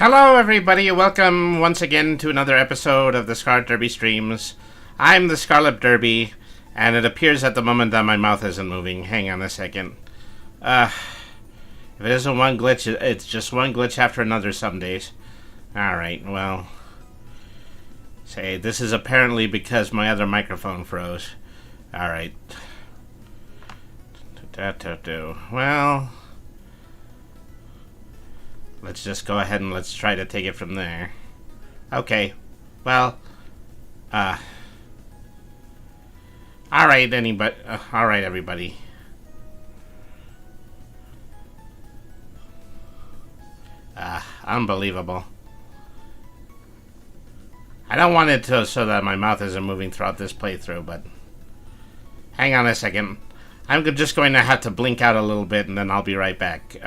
Hello, everybody. Welcome once again to another episode of the Scarlet Derby streams. I'm the Scarlet Derby, and it appears at the moment that my mouth isn't moving. Hang on a second. If it isn't one glitch, it's just one glitch after another some days. Alright, well. Say, this is apparently because my other microphone froze. Alright. Well, let's just go ahead and let's try to take it from there. Okay. Well, alright, alright, everybody. Unbelievable. I don't want it to so that my mouth isn't moving throughout this playthrough, but hang on a second. I'm just going to have to blink out a little bit, and then I'll be right back.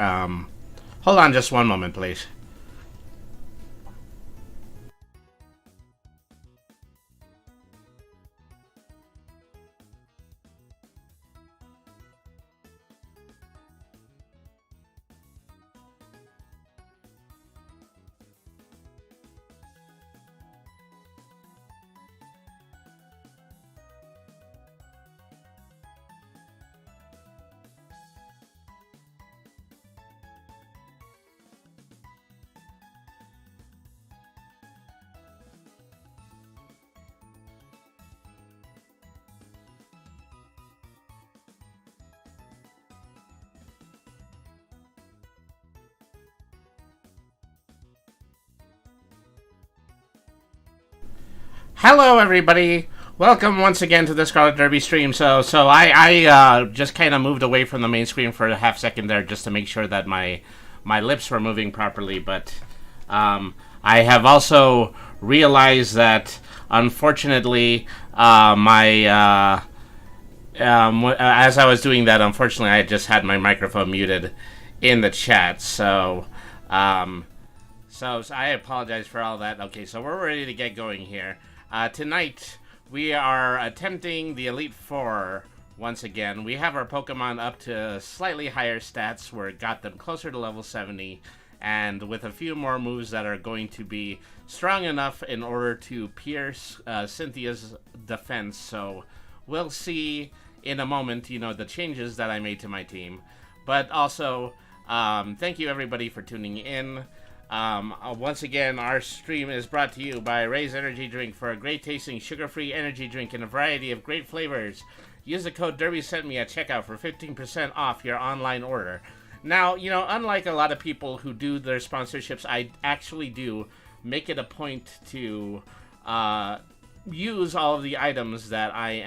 Hold on just one moment, please. Hello, everybody. Welcome once again to the Scarlet Derby stream. So I just kind of moved away from the main screen for a half second there just to make sure that my lips were moving properly. But I have also realized that, unfortunately, as I was doing that, unfortunately, I just had my microphone muted in the chat. So I apologize for all that. Okay, so we're ready to get going here. Tonight, we are attempting the Elite Four once again. We have our Pokemon up to slightly higher stats. We've got them closer to level 70, and with a few more moves that are going to be strong enough in order to pierce Cynthia's defense. So we'll see in a moment, the changes that I made to my team. But also, thank you everybody for tuning in. Once again, our stream is brought to you by Ray's Energy Drink. For a great tasting sugar-free energy drink in a variety of great flavors, use the code DERBYSENTME at checkout for 15% off your online order. Now, unlike a lot of people who do their sponsorships, I actually do make it a point to use all of the items that I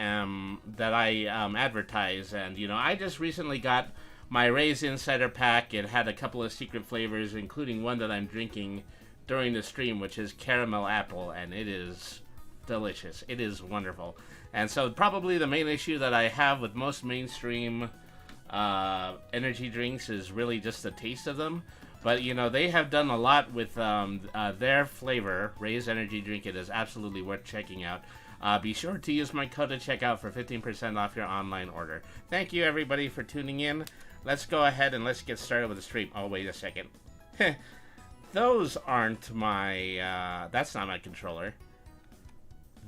advertise. And I just recently got my Ray's Insider Pack. It had a couple of secret flavors, including one that I'm drinking during the stream, which is caramel apple, and it is delicious. It is wonderful. And so probably the main issue that I have with most mainstream energy drinks is really just the taste of them. But, they have done a lot with their flavor, Ray's Energy Drink. It is absolutely worth checking out. Be sure to use my code at checkout for 15% off your online order. Thank you, everybody, for tuning in. Let's go ahead and let's get started with the stream. Oh, wait a second. Those aren't my... that's not my controller.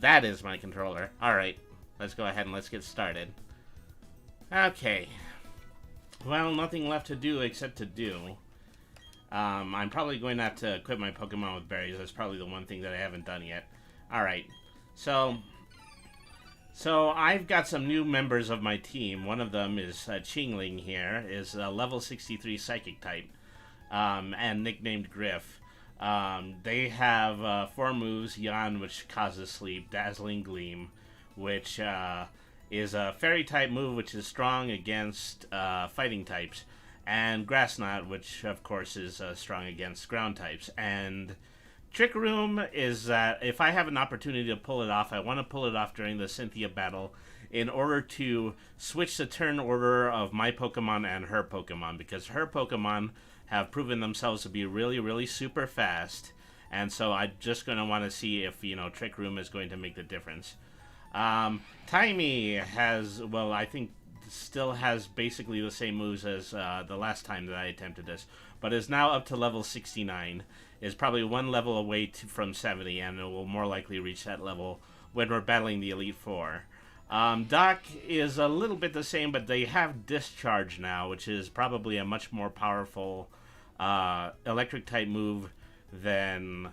That is my controller. Alright, let's go ahead and let's get started. Okay. Well, nothing left to do except to do. I'm probably going to have to equip my Pokemon with berries. That's probably the one thing that I haven't done yet. Alright, so I've got some new members of my team. One of them is Chingling here, is a level 63 Psychic type, and nicknamed Griff. They have 4 moves: Yawn, which causes sleep; Dazzling Gleam, which is a Fairy type move, which is strong against fighting types; and Grass Knot, which of course is strong against ground types. And Trick Room is that if I have an opportunity to pull it off, I want to pull it off during the Cynthia battle in order to switch the turn order of my Pokemon and her Pokemon, because her Pokemon have proven themselves to be really, really super fast. And so I'm just going to want to see if, Trick Room is going to make the difference. Timey has, well, I think still has basically the same moves as the last time that I attempted this, but is now up to level 69. Is probably one level away from 70, and it will more likely reach that level when we're battling the Elite Four. Doc is a little bit the same, but they have Discharge now, which is probably a much more powerful electric-type move than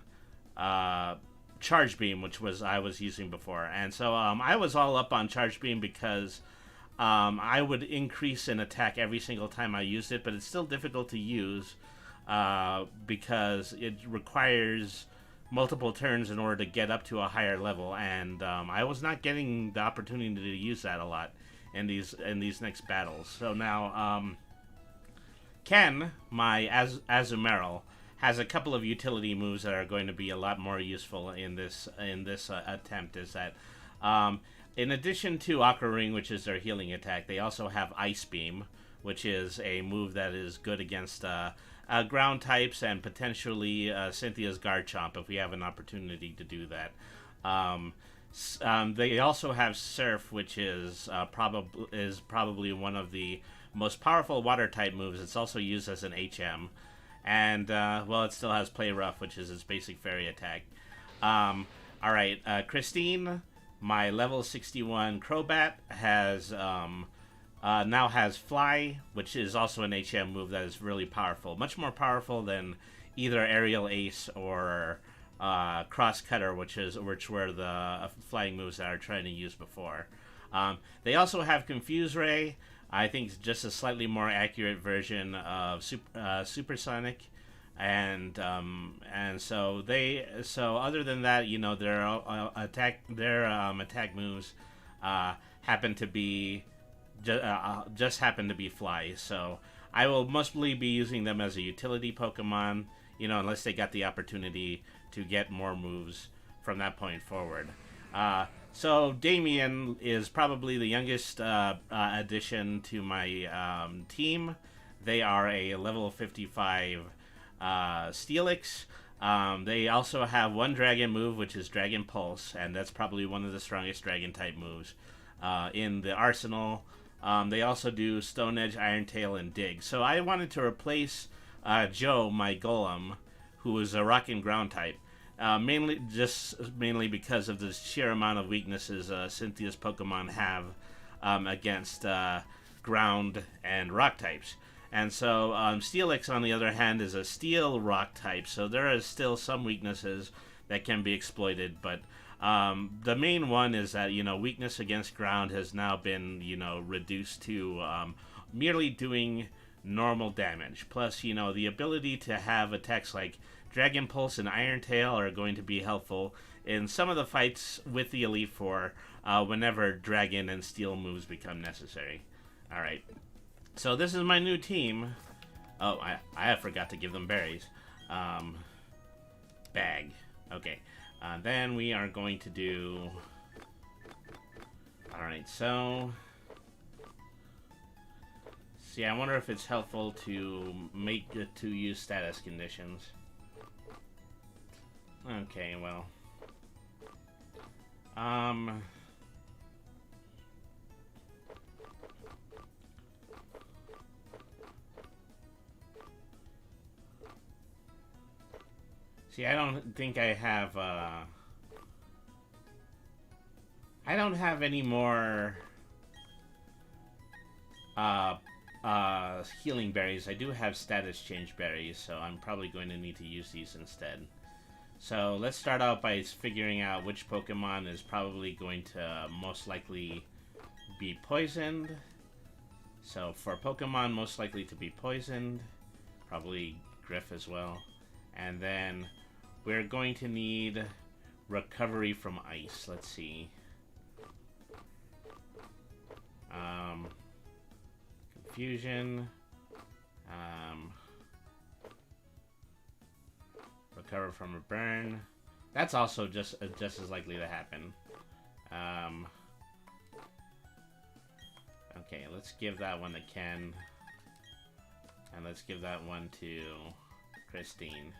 Charge Beam, which I was using before. And so I was all up on Charge Beam because I would increase in attack every single time I used it, but it's still difficult to use because it requires multiple turns in order to get up to a higher level, and I was not getting the opportunity to use that a lot in these next battles. So now Ken, my Azumarill, has a couple of utility moves that are going to be a lot more useful in this attempt. Is that in addition to Aqua Ring, which is their healing attack, they also have Ice Beam, which is a move that is good against ground types and potentially Cynthia's Garchomp if we have an opportunity to do that. They also have Surf, which is probably one of the most powerful water type moves. It's also used as an HM, and well, it still has Play Rough, which is its basic fairy attack. All right, Christine, my level 61 Crobat has now has Fly, which is also an HM move that is really powerful. Much more powerful than either Aerial Ace or Cross Cutter, which were the flying moves that I was trying to use before. They also have Confuse Ray. I think it's just a slightly more accurate version of Supersonic. And so other than that, you know, their attack moves happen to be just happen to be Fly. So I will mostly be using them as a utility Pokemon, you know, unless they got the opportunity to get more moves from that point forward. So Damien is probably the youngest addition to my team. They are a level 55 Steelix. They also have one dragon move, which is Dragon Pulse, and that's probably one of the strongest dragon type moves in the arsenal. They also do Stone Edge, Iron Tail, and Dig. So I wanted to replace Joe, my Golem, who is a rock and ground type. Mainly because of the sheer amount of weaknesses Cynthia's Pokemon have against ground and rock types. And so Steelix, on the other hand, is a steel rock type, so there are still some weaknesses that can be exploited, but the main one is that, you know, weakness against ground has now been, you know, reduced to merely doing normal damage. Plus, you know, the ability to have attacks like Dragon Pulse and Iron Tail are going to be helpful in some of the fights with the Elite Four whenever Dragon and Steel moves become necessary. Alright, so this is my new team. Oh, I forgot to give them berries. Bag. Okay. Then we are going to do... Alright, so... See, I wonder if it's helpful to use status conditions. Okay, well... See, I don't think I have, I don't have any more, healing berries. I do have status change berries, so I'm probably going to need to use these instead. So, let's start out by figuring out which Pokemon is probably going to most likely be poisoned. So, for Pokemon most likely to be poisoned, probably Griff as well. And then... we're going to need recovery from ice. Let's see. Confusion. Recover from a burn. That's also just as likely to happen. Okay, let's give that one to Ken. And let's give that one to Christine.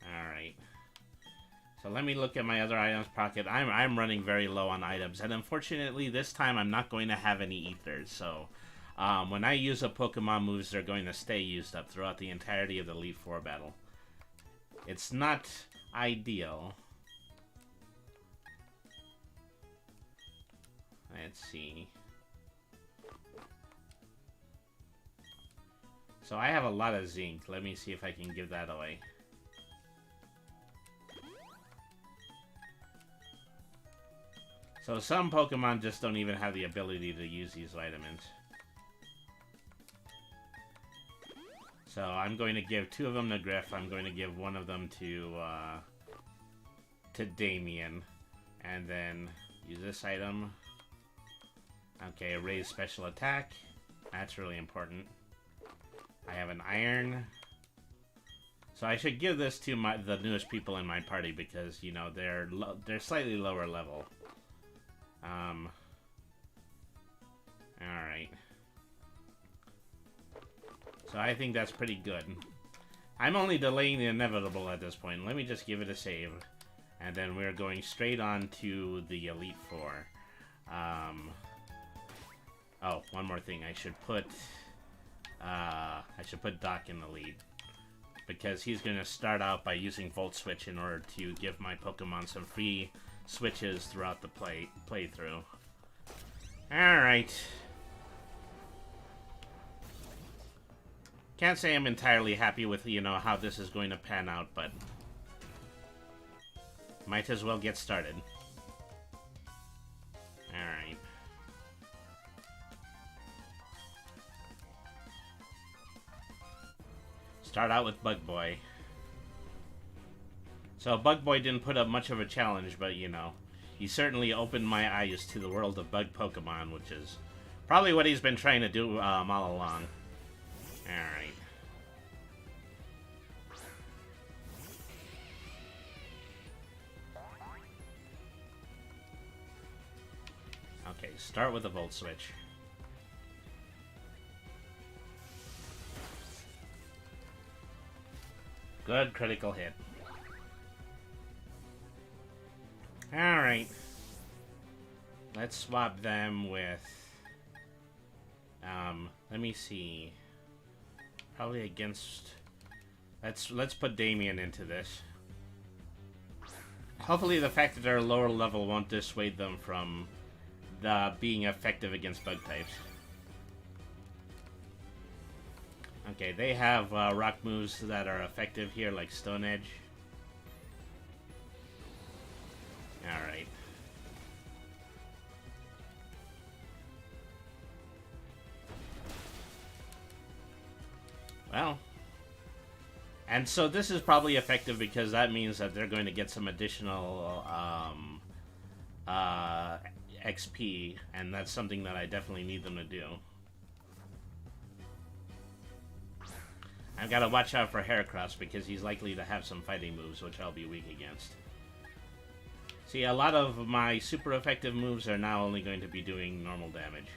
Alright. So let me look at my other items pocket. I'm running very low on items, and unfortunately this time I'm not going to have any ethers. So when I use a Pokemon moves, they're going to stay used up throughout the entirety of the Elite Four battle. It's not ideal. Let's see. So I have a lot of zinc. Let me see if I can give that away. So some Pokemon just don't even have the ability to use these vitamins. So I'm going to give 2 of them to Griff. I'm going to give 1 of them to Damien. And then use this item. Okay, raise special attack. That's really important. I have an iron. So I should give this to the newest people in my party because, you know, they're slightly lower level. Alright. So I think that's pretty good. I'm only delaying the inevitable at this point. Let me just give it a save. And then we're going straight on to the Elite Four. Oh, one more thing. I should put Doc in the lead. Because he's going to start out by using Volt Switch in order to give my Pokemon some free switches throughout the playthrough. Alright. Can't say I'm entirely happy with, you know, how this is going to pan out, but might as well get started. Alright. Start out with Bug Boy. So Bug Boy didn't put up much of a challenge, but you know, he certainly opened my eyes to the world of bug Pokemon, which is probably what he's been trying to do all along. Alright. Okay, start with a Volt Switch. Good critical hit. Alright. Let's swap them with... let me see. Probably against... Let's put Damien into this. Hopefully the fact that they're lower level won't dissuade them from being effective against bug types. Okay, they have rock moves that are effective here, like Stone Edge. Alright. Well. And so this is probably effective because that means that they're going to get some additional XP, and that's something that I definitely need them to do. I've got to watch out for Heracross because he's likely to have some fighting moves, which I'll be weak against. See, a lot of my super effective moves are now only going to be doing normal damage.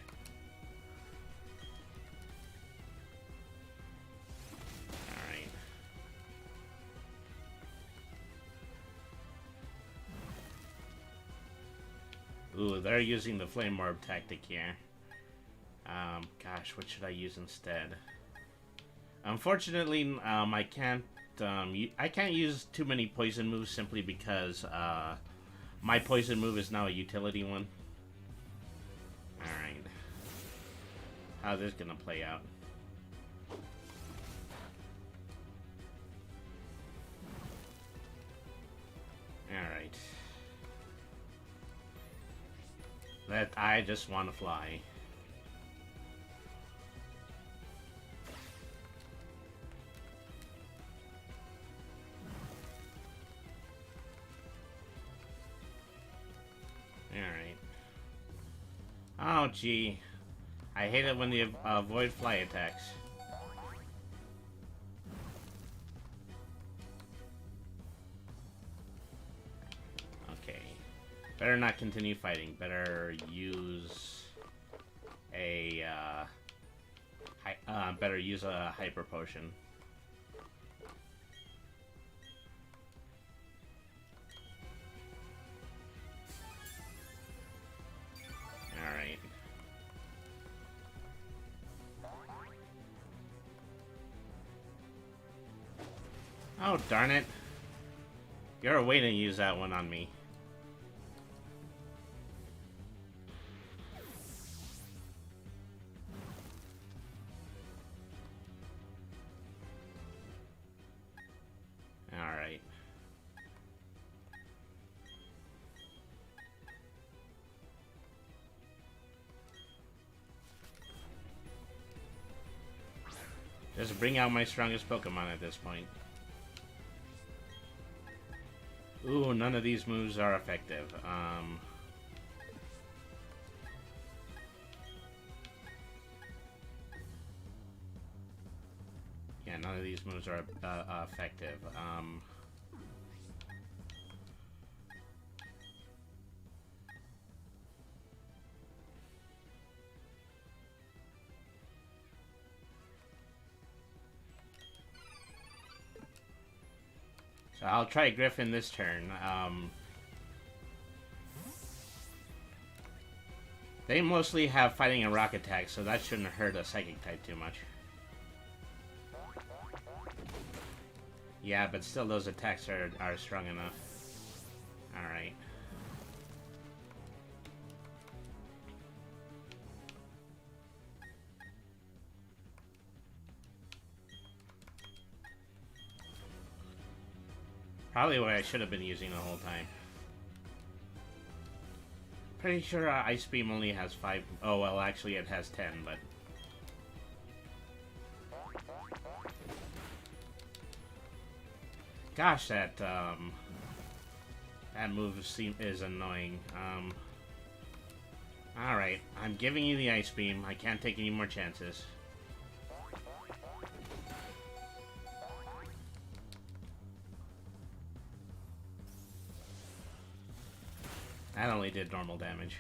Alright. Ooh, they're using the Flame Orb tactic here. Gosh, what should I use instead? Unfortunately, I can't use too many poison moves simply because my poison move is now a utility one. Alright. How's this gonna play out? Alright. I just want to fly. Alright. Oh, gee. I hate it when they avoid fly attacks. Okay. Better not continue fighting. Better use a, Hyper Potion. Oh, darn it. You're waiting to use that one on me. Alright. Just bring out my strongest Pokemon at this point. Ooh, none of these moves are effective. Yeah, none of these moves are effective. So I'll try Griffin this turn. They mostly have fighting and rock attack, so that shouldn't hurt a psychic type too much. Yeah, but still those attacks are strong enough. Alright. Probably what I should have been using the whole time. Pretty sure Ice Beam only has 5... Oh, well, actually it has 10, but... Gosh, that move is annoying. Alright, I'm giving you the Ice Beam. I can't take any more chances. That only did normal damage.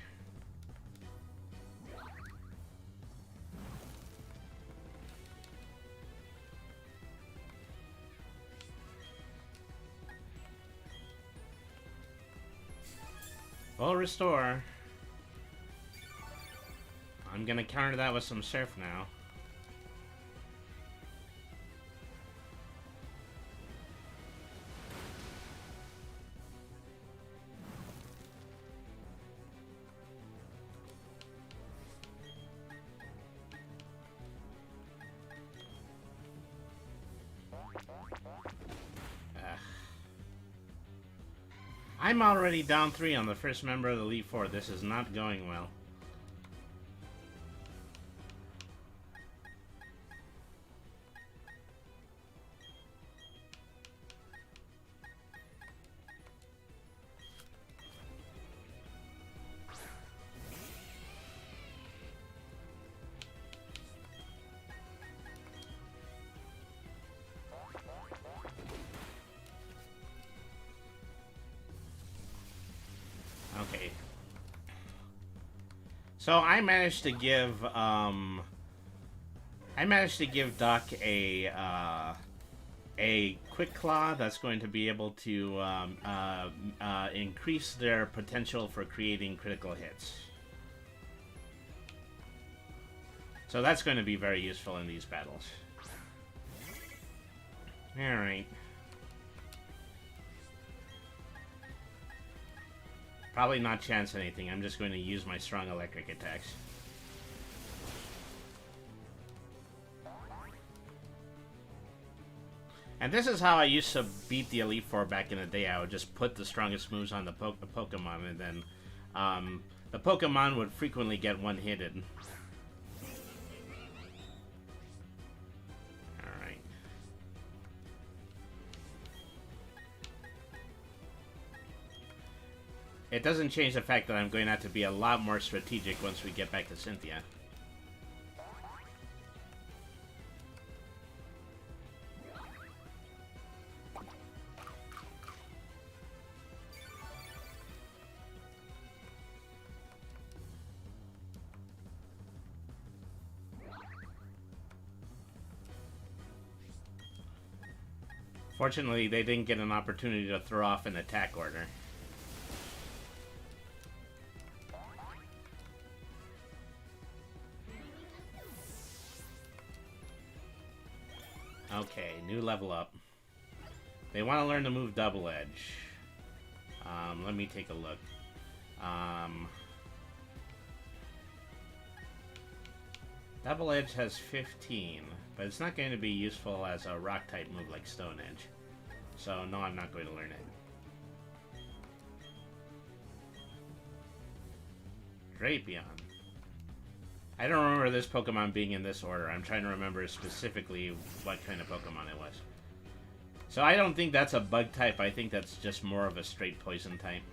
Full restore. I'm gonna counter that with some surf now. I'm already down 3 on the first member of the Elite Four. This is not going well. Okay. So I managed to give Doc a Quick Claw that's going to be able to increase their potential for creating critical hits. So that's going to be very useful in these battles. Alright. Probably not chance anything. I'm just going to use my strong electric attacks. And this is how I used to beat the Elite Four back in the day. I would just put the strongest moves on the Pokemon, and then the Pokemon would frequently get one-hitted. Alright. It doesn't change the fact that I'm going to have to be a lot more strategic once we get back to Cynthia. Fortunately, they didn't get an opportunity to throw off an attack order. Okay, new level up. They want to learn the move Double Edge. Let me take a look. Double Edge has 15, but it's not going to be useful as a Rock-type move like Stone Edge. So, no, I'm not going to learn it. Drapion. I don't remember this Pokemon being in this order. I'm trying to remember specifically what kind of Pokemon it was. So I don't think that's a bug type. I think that's just more of a straight poison type.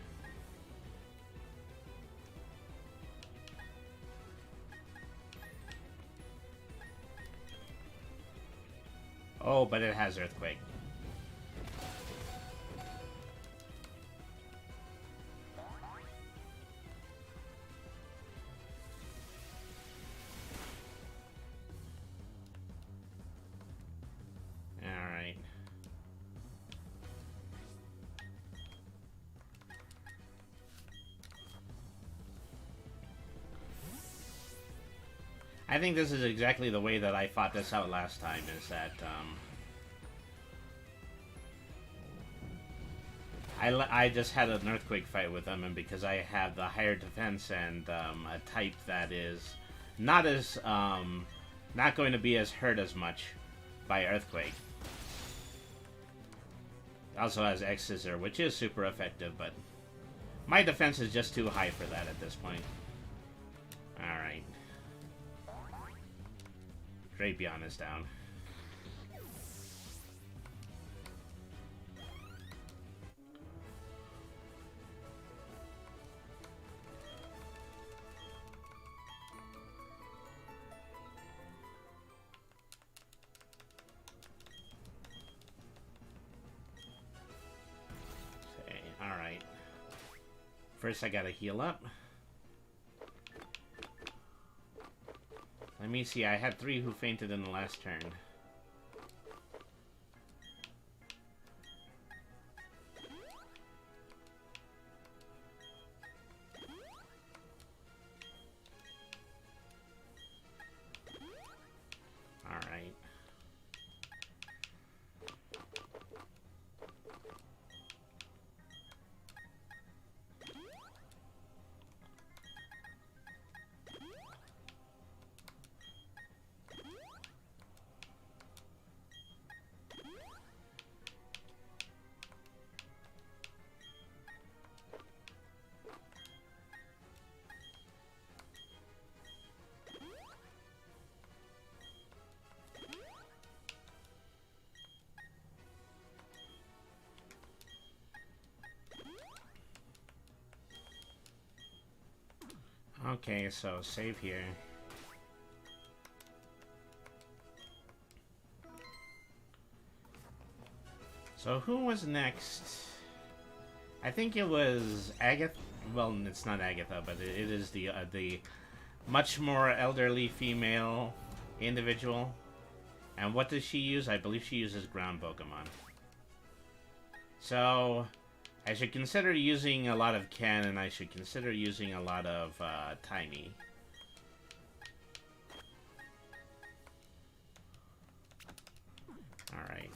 Oh, but it has Earthquake. Alright. I think this is exactly the way that I fought this out last time, is that, I just had an Earthquake fight with them, and because I have the higher defense and a type that is not as, not going to be as hurt as much by Earthquake. Also has X-Scissor, which is super effective, but my defense is just too high for that at this point. Alright. Drapion is down. Okay, alright. First I gotta heal up. Let me see, I had 3 who fainted in the last turn. Alright. Okay, so save here. So who was next? I think it was Agatha. Well, it's not Agatha, but it is the much more elderly female individual. And what does she use? I believe she uses ground Pokemon. So I should consider using a lot of Ken, and I should consider using a lot of Tiny. Alright.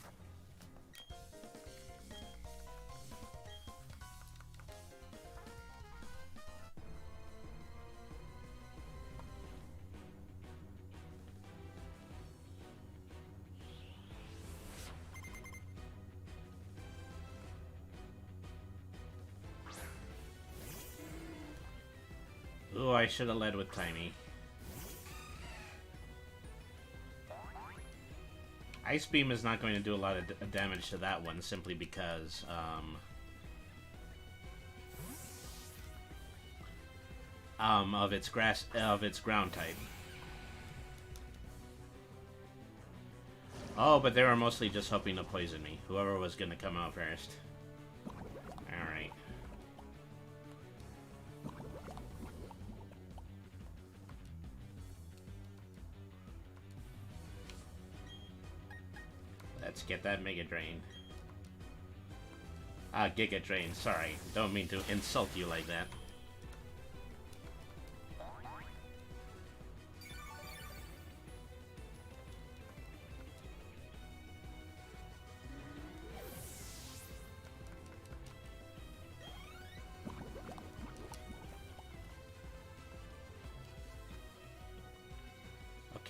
Ooh, I should have led with Tiny. Ice Beam is not going to do a lot of damage to that one, simply because, of its ground type. Oh, but they were mostly just hoping to poison me. Whoever was going to come out first. Alright. Let's get that Mega Drain. Giga Drain, sorry. Don't mean to insult you like that.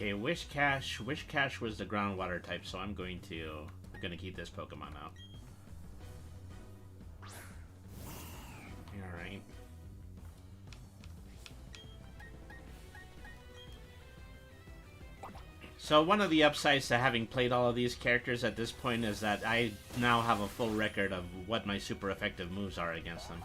Okay, Wish Cash. Wish Cash was the groundwater type, so I'm gonna keep this Pokemon out. Alright. So one of the upsides to having played all of these characters at this point is that I now have a full record of what my super effective moves are against them.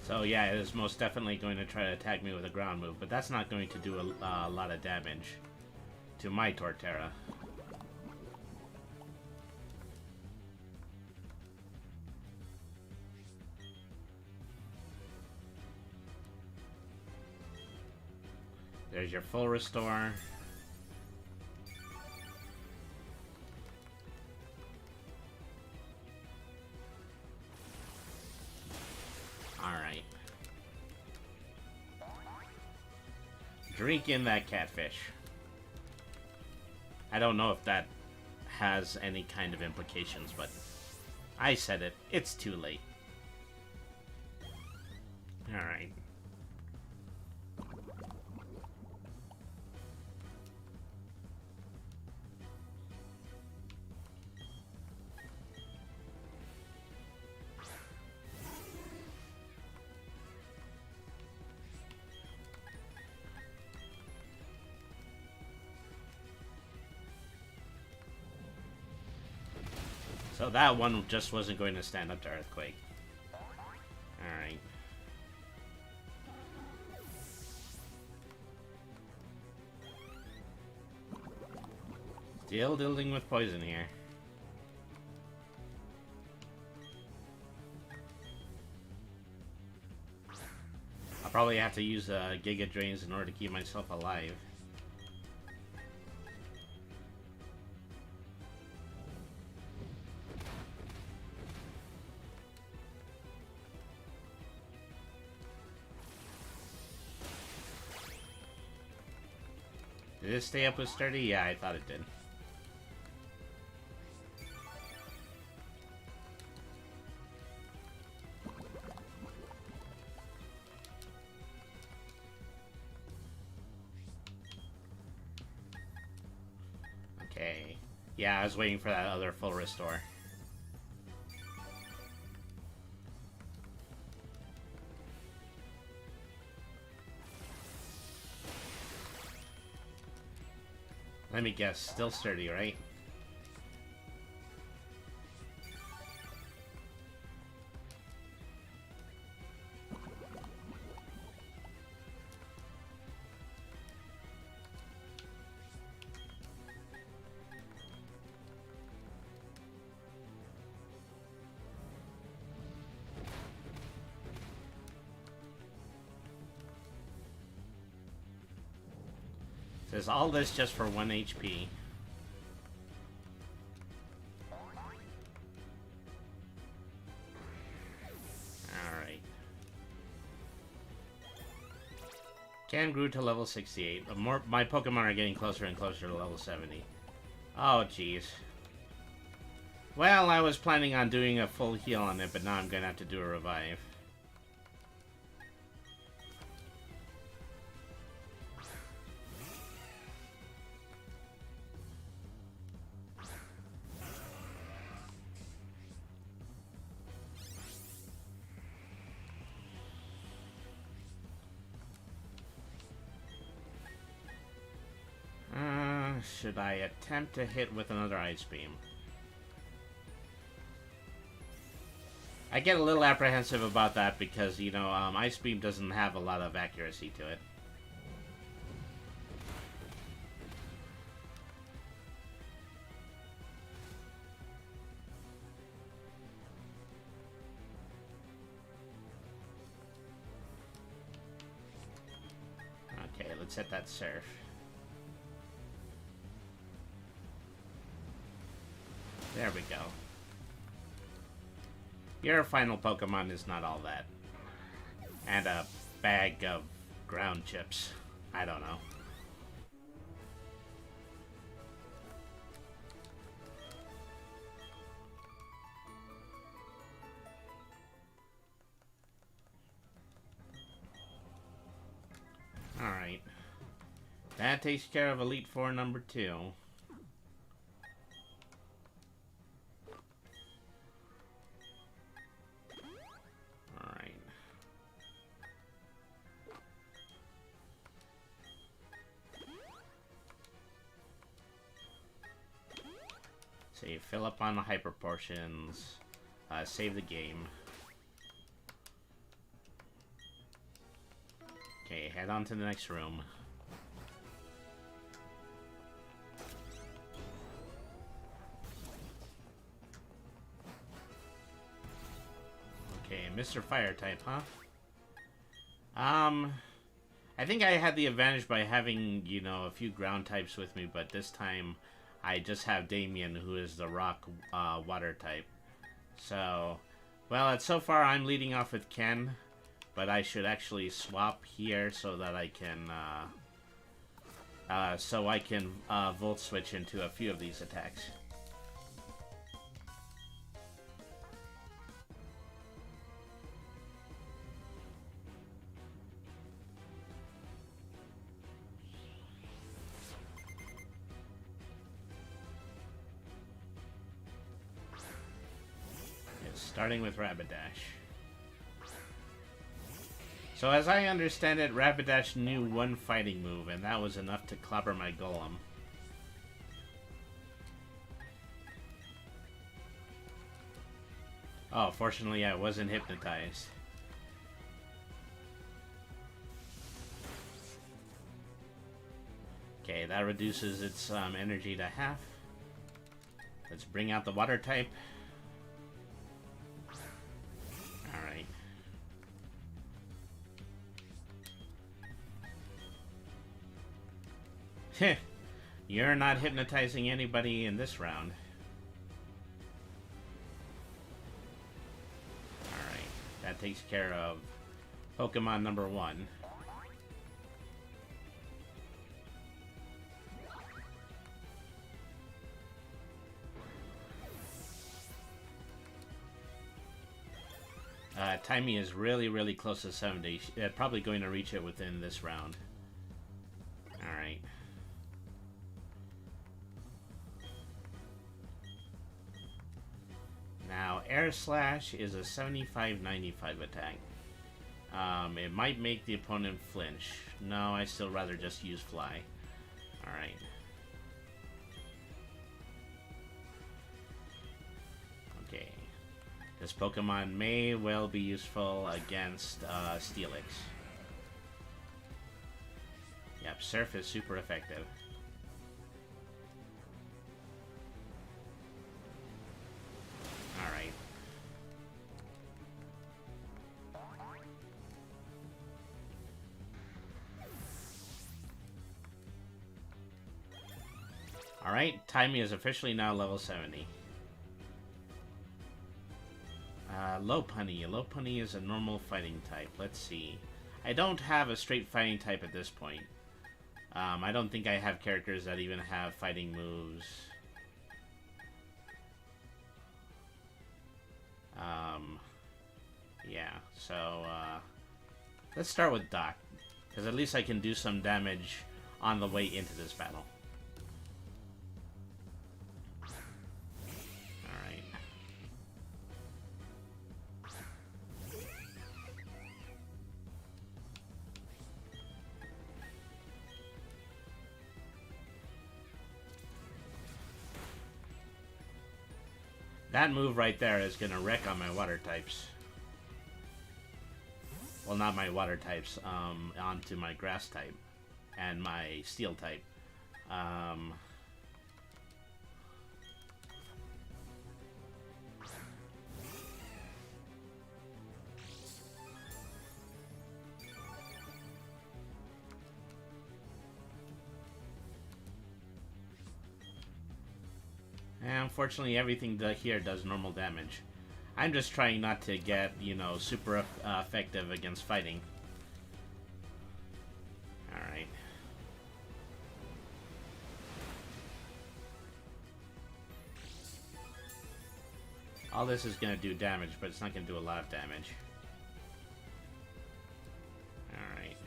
So yeah, it is most definitely going to try to attack me with a ground move, but that's not going to do a lot of damage to my Torterra. There's your full restore. Alright. Drink in that catfish. I don't know if that has any kind of implications, but I said it. It's too late. Alright. So that one just wasn't going to stand up to Earthquake. Alright. Still dealing with poison here. I'll probably have to use Giga Drains in order to keep myself alive. Did it stay up with Sturdy? Yeah, I thought it did. Okay. Yeah, I was waiting for that other full restore. Let me guess, still Sturdy, right? Says all this just for 1 HP. Alright. Can grew to level 68, but my Pokemon are getting closer and closer to level 70. Oh, jeez. Well, I was planning on doing a full heal on it, but now I'm gonna have to do a revive. Should I attempt to hit with another Ice Beam? I get a little apprehensive about that because, you know, Ice Beam doesn't have a lot of accuracy to it. Okay, let's hit that Surf. There we go. Your final Pokemon is not all that. And a bag of ground chips. I don't know. that takes care of Elite Four number 2. Alright. So you fill up on the hyper portions, save the game. Okay, head on to the next room. Okay, Mr. Fire type, huh? I think I had the advantage by having, you know, a few ground types with me, but this time I just have Damien, who is the rock water type. So, well, so far I'm leading off with Ken, but I should actually swap here so that I can Volt Switch into a few of these attacks. Starting with Rapidash. So as I understand it, Rapidash knew one fighting move, and that was enough to clobber my Golem. Oh, fortunately I wasn't hypnotized. Okay, that reduces its energy to half. Let's bring out the water type. Heh, you're not hypnotizing anybody in this round. Alright, that takes care of Pokemon number 1. Timey is really close to 70. Probably going to reach it within this round. Alright. Now, Air Slash is a 75-95 attack. It might make the opponent flinch. No, I still rather just use Fly. Alright. Okay. This Pokemon may well be useful against Steelix. Yep, Surf is super effective. Alright. Alright, Timey is officially now level 70. Lopunny. Lopunny is a normal fighting type. Let's see. I don't have a straight fighting type at this point. I don't think I have characters that even have fighting moves. Yeah, so, let's start with Doc, because at least I can do some damage on the way into this battle. Alright. That move right there is going to wreck on my water types. Well, not my water types, onto my grass type and my steel type. And unfortunately, everything here does normal damage. I'm just trying not to get, you know, super effective against fighting. Alright. All this is going to do damage, but it's not going to do a lot of damage. Alright.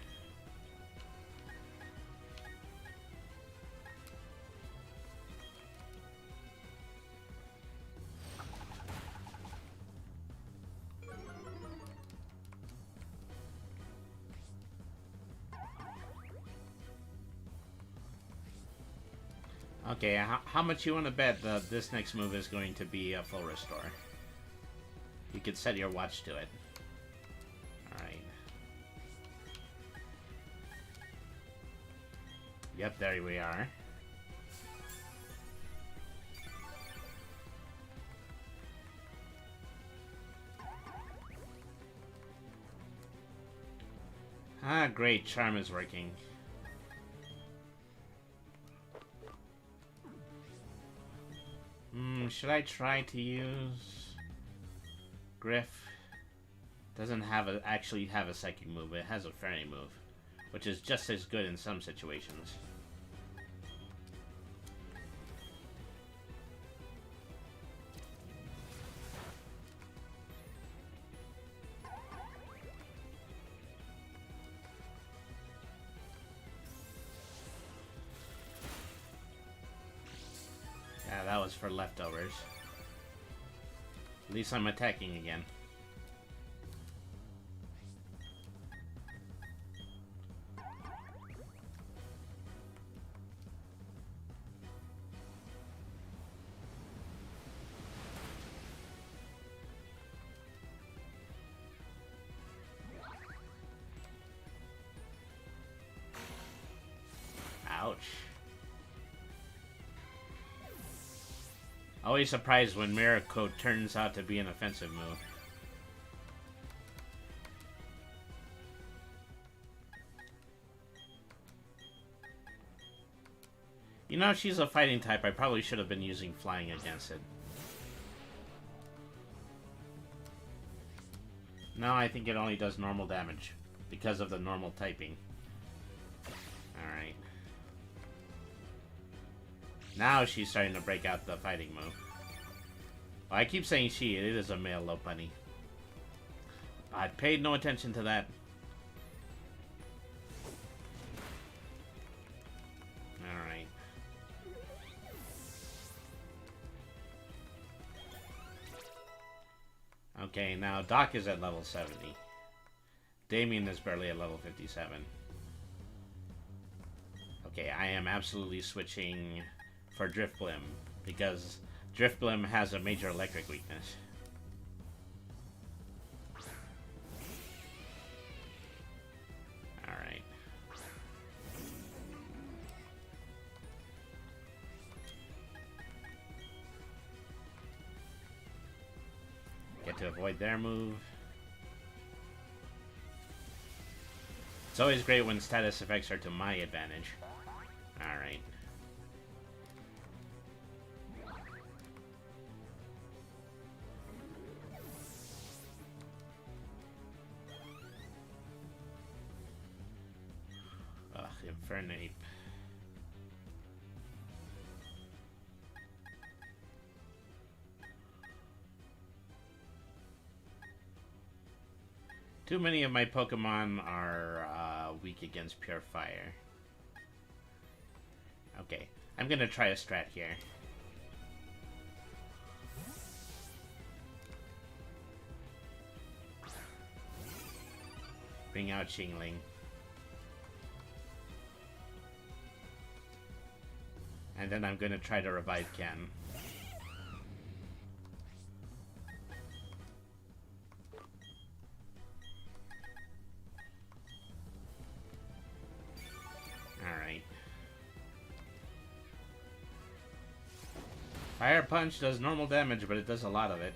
Okay, how much you want to bet this next move is going to be a full restore? You could set your watch to it. Alright. Yep, there we are. Ah, great. Charm is working. Should I try to use Griff? Doesn't actually have a psychic move, it has a fairy move, which is just as good in some situations. Yeah, that was for leftovers. At least I'm attacking again. Ouch. Always surprised when Mirror Coat turns out to be an offensive move. You know, she's a fighting type. I probably should have been using flying against it. No, I think it only does normal damage because of the normal typing. Alright. Now she's starting to break out the fighting move. Well, I keep saying she, it is a male Lopunny. I paid no attention to that. Alright. Okay, now Doc is at level 70. Damien is barely at level 57. Okay, I am absolutely switching for Driftblim, because Driftblim has a major electric weakness. Alright. Get to avoid their move. It's always great when status effects are to my advantage. Alright. Infernape. Too many of my Pokemon are weak against pure fire. Okay, I'm gonna try a strat here. Bring out Xingling. And then I'm gonna try to revive Ken. Alright. Fire Punch does normal damage, but it does a lot of it.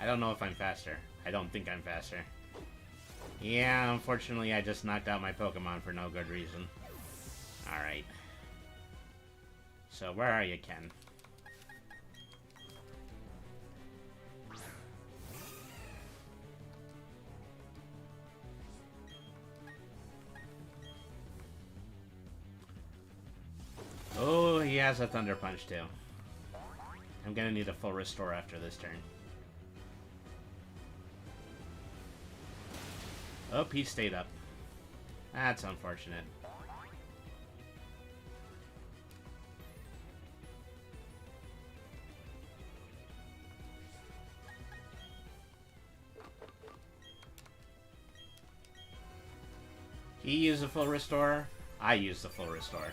I don't know if I'm faster. I don't think I'm faster. Yeah, unfortunately I just knocked out my Pokemon for no good reason. Alright. So, where are you, Ken? Oh, he has a Thunder Punch, too. I'm gonna need a full restore after this turn. Oh, he stayed up. That's unfortunate. He used a full restore. I used the full restore.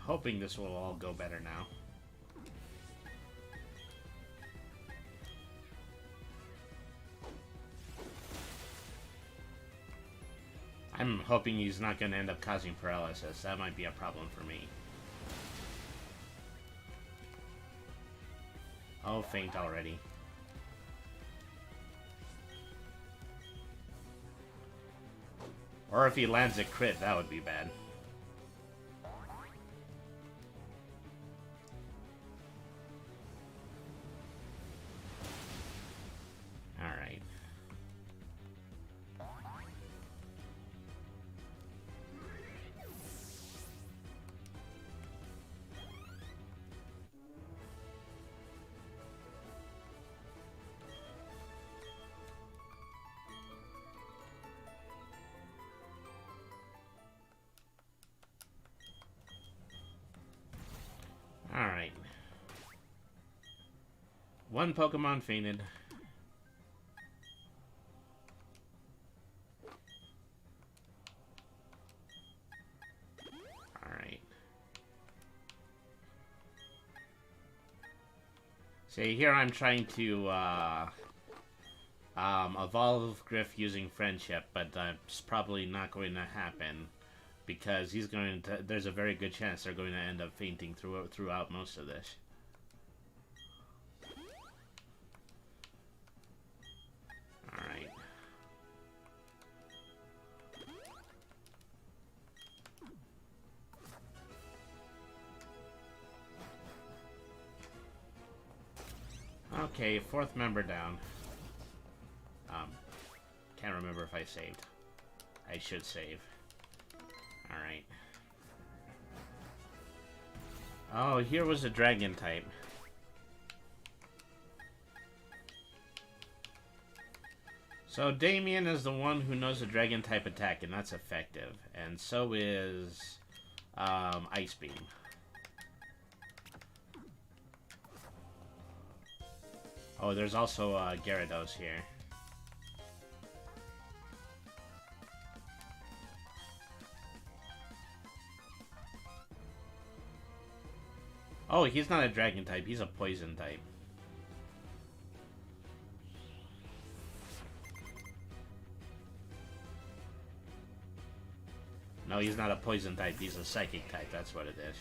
hoping this will all go better now. I'm hoping he's not going to end up causing paralysis. That might be a problem for me. Oh, faint already. Or if he lands a crit, that would be bad. Alright. Alright. One Pokemon fainted. Alright. See, here I'm trying to evolve Griff using friendship, but that's probably not going to happen. Because he's going to, there's a very good chance they're going to end up fainting throughout most of this. Alright. Okay, fourth member down. Can't remember if I saved. I should save. Alright. Oh, here was a dragon type. So Damien is the one who knows a dragon type attack, and that's effective. And so is Ice Beam. Oh, there's also Gyarados here. Oh, he's not a dragon type, he's a poison type. No, he's not a poison type, he's a psychic type, that's what it is.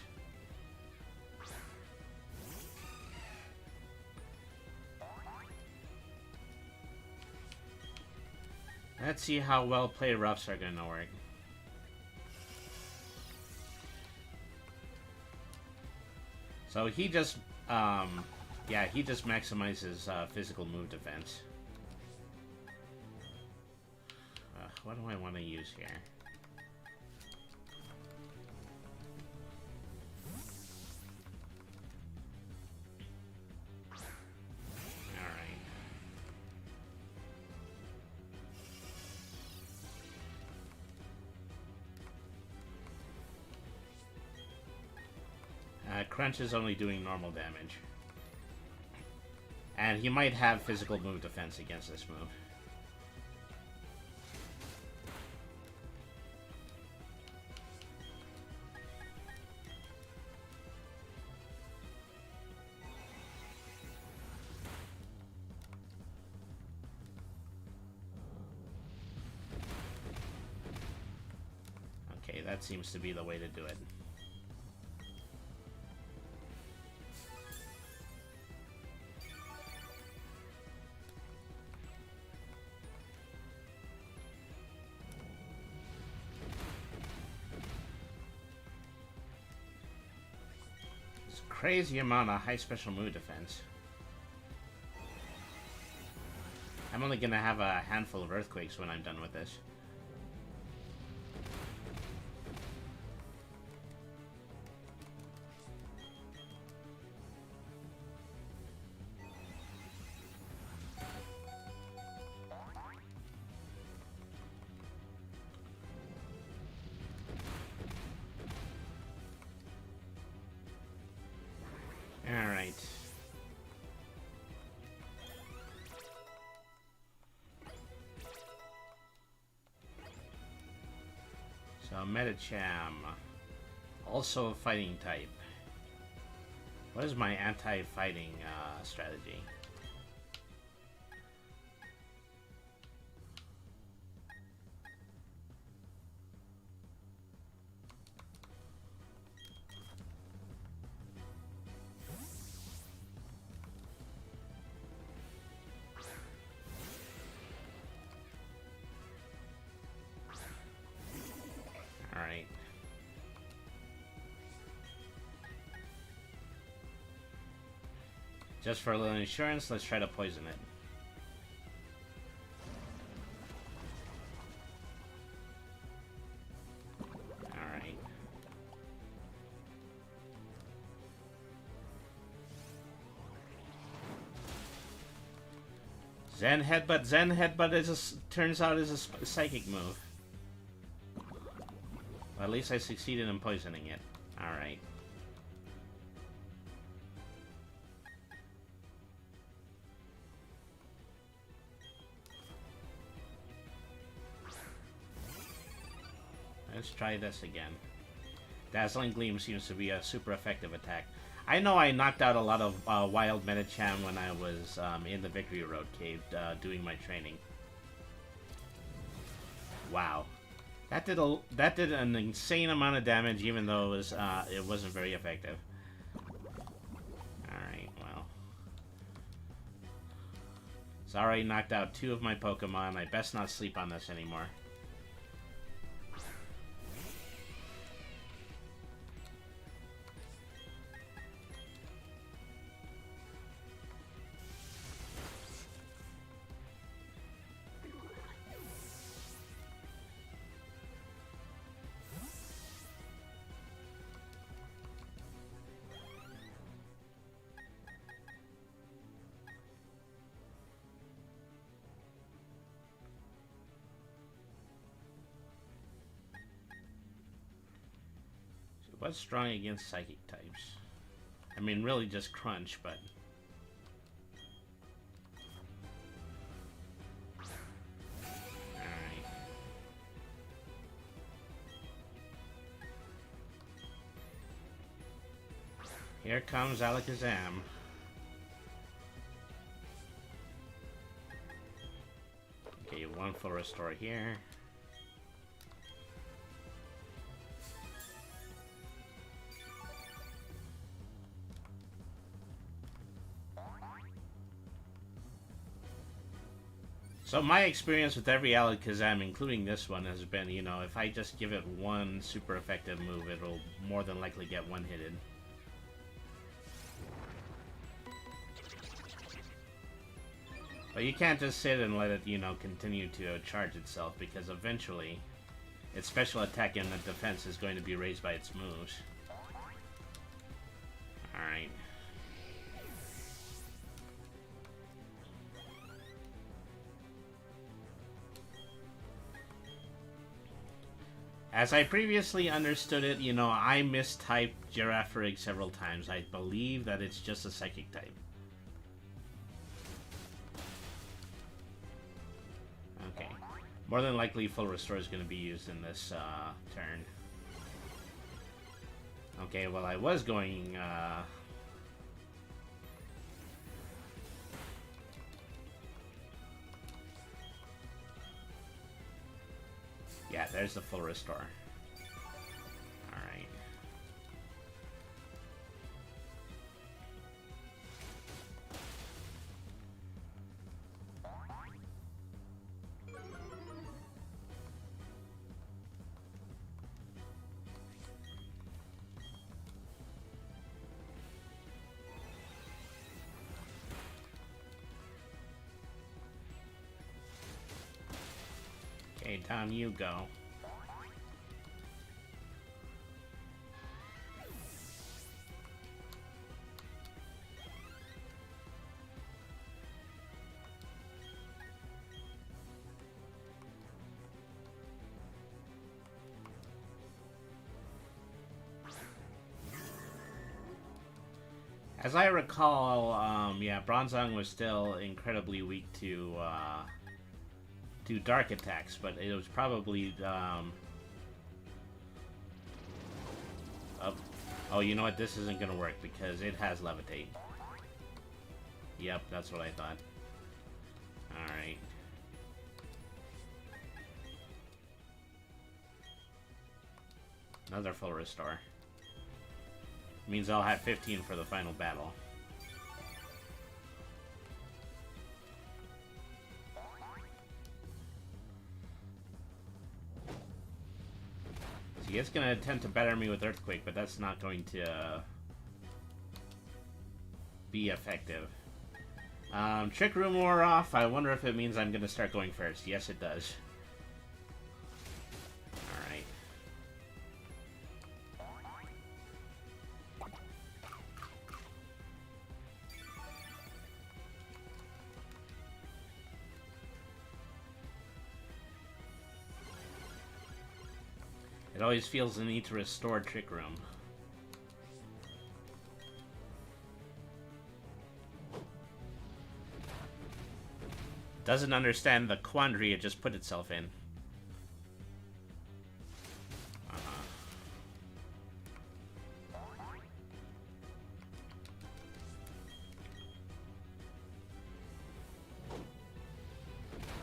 Let's see how well play roughs are gonna work. So he just, yeah, he just maximizes physical move defense. What do I want to use here? Alright. Crunch is only doing normal damage. And he might have physical move defense against this move. Okay, that seems to be the way to do it. Crazy amount of high special move defense. I'm only gonna have a handful of earthquakes when I'm done with this. Alright. So, Metacham. Also a fighting type. What is my anti-fighting strategy? Alright. Just for a little insurance, let's try to poison it. Alright. Zen Headbutt. Zen Headbutt is turns out is a psychic move. Well, at least I succeeded in poisoning it. Alright. Let's try this again. Dazzling Gleam seems to be a super effective attack. I know I knocked out a lot of wild Medicham when I was in the Victory Road cave doing my training. Wow. That did an insane amount of damage, even though it wasn't very effective. Alright, well. It's already knocked out 2 of my Pokemon. I best not sleep on this anymore. What's strong against psychic types? I mean, really just Crunch, but... Alright. Here comes Alakazam. Okay, 1 full restore here. So my experience with every Alakazam, including this one, has been, you know, if I just give it 1 super effective move, it'll more than likely get one-hitted. But you can't just sit and let it, you know, continue to charge itself, because eventually its special attack and defense is going to be raised by its moves. Alright. As I previously understood it, you know, I mistyped Girafarig several times. I believe that it's just a psychic type. Okay. More than likely, full restore is going to be used in this turn. Okay, well, I was going... Yeah, there's the full restore. Alright. Okay, down you go. As I recall, yeah, Bronzong was still incredibly weak to dark attacks, but it was probably Oh, oh, you know what? This isn't gonna work because it has Levitate. Yep, that's what I thought. Alright. Another full restore. Means I'll have 15 for the final battle. See, it's gonna attempt to better me with Earthquake, but that's not going to be effective. Trick Room wore off. I wonder if it means I'm gonna start going first. Yes, it does. Alright. It always feels the need to restore Trick Room. Doesn't understand the quandary it just put itself in.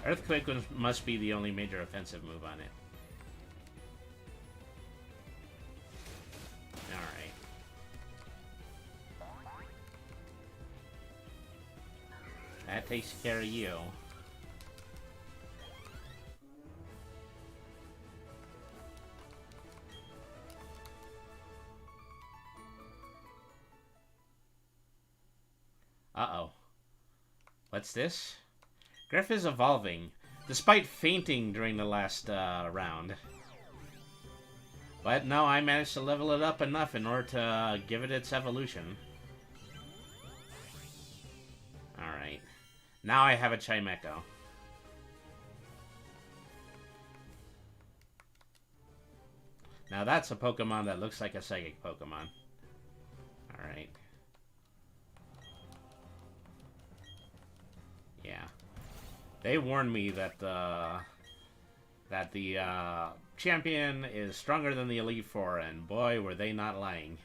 Earthquake must be the only major offensive move on it. Alright. That takes care of you. Uh-oh. What's this? Griff is evolving, despite fainting during the last round. But no, I managed to level it up enough in order to give it its evolution. Alright. Now I have a Chimecho. Now that's a Pokemon that looks like a Psychic Pokemon. Alright. Yeah. They warned me that the champion is stronger than the Elite Four, and boy, were they not lying.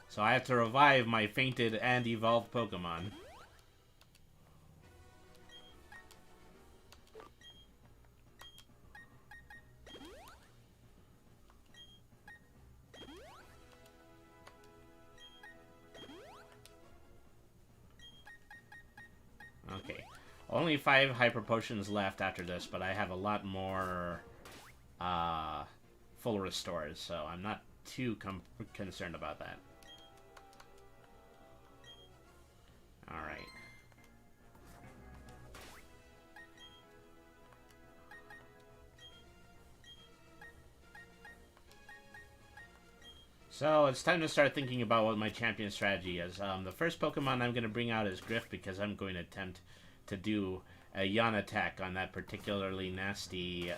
So I have to revive my fainted and evolved Pokemon. Okay. Only 5 Hyper Potions left after this, but I have a lot more full restores, so I'm not too concerned about that. Alright. So, it's time to start thinking about what my champion strategy is. The first Pokemon I'm going to bring out is Griff, because I'm going to attempt to do a yawn attack on that particularly nasty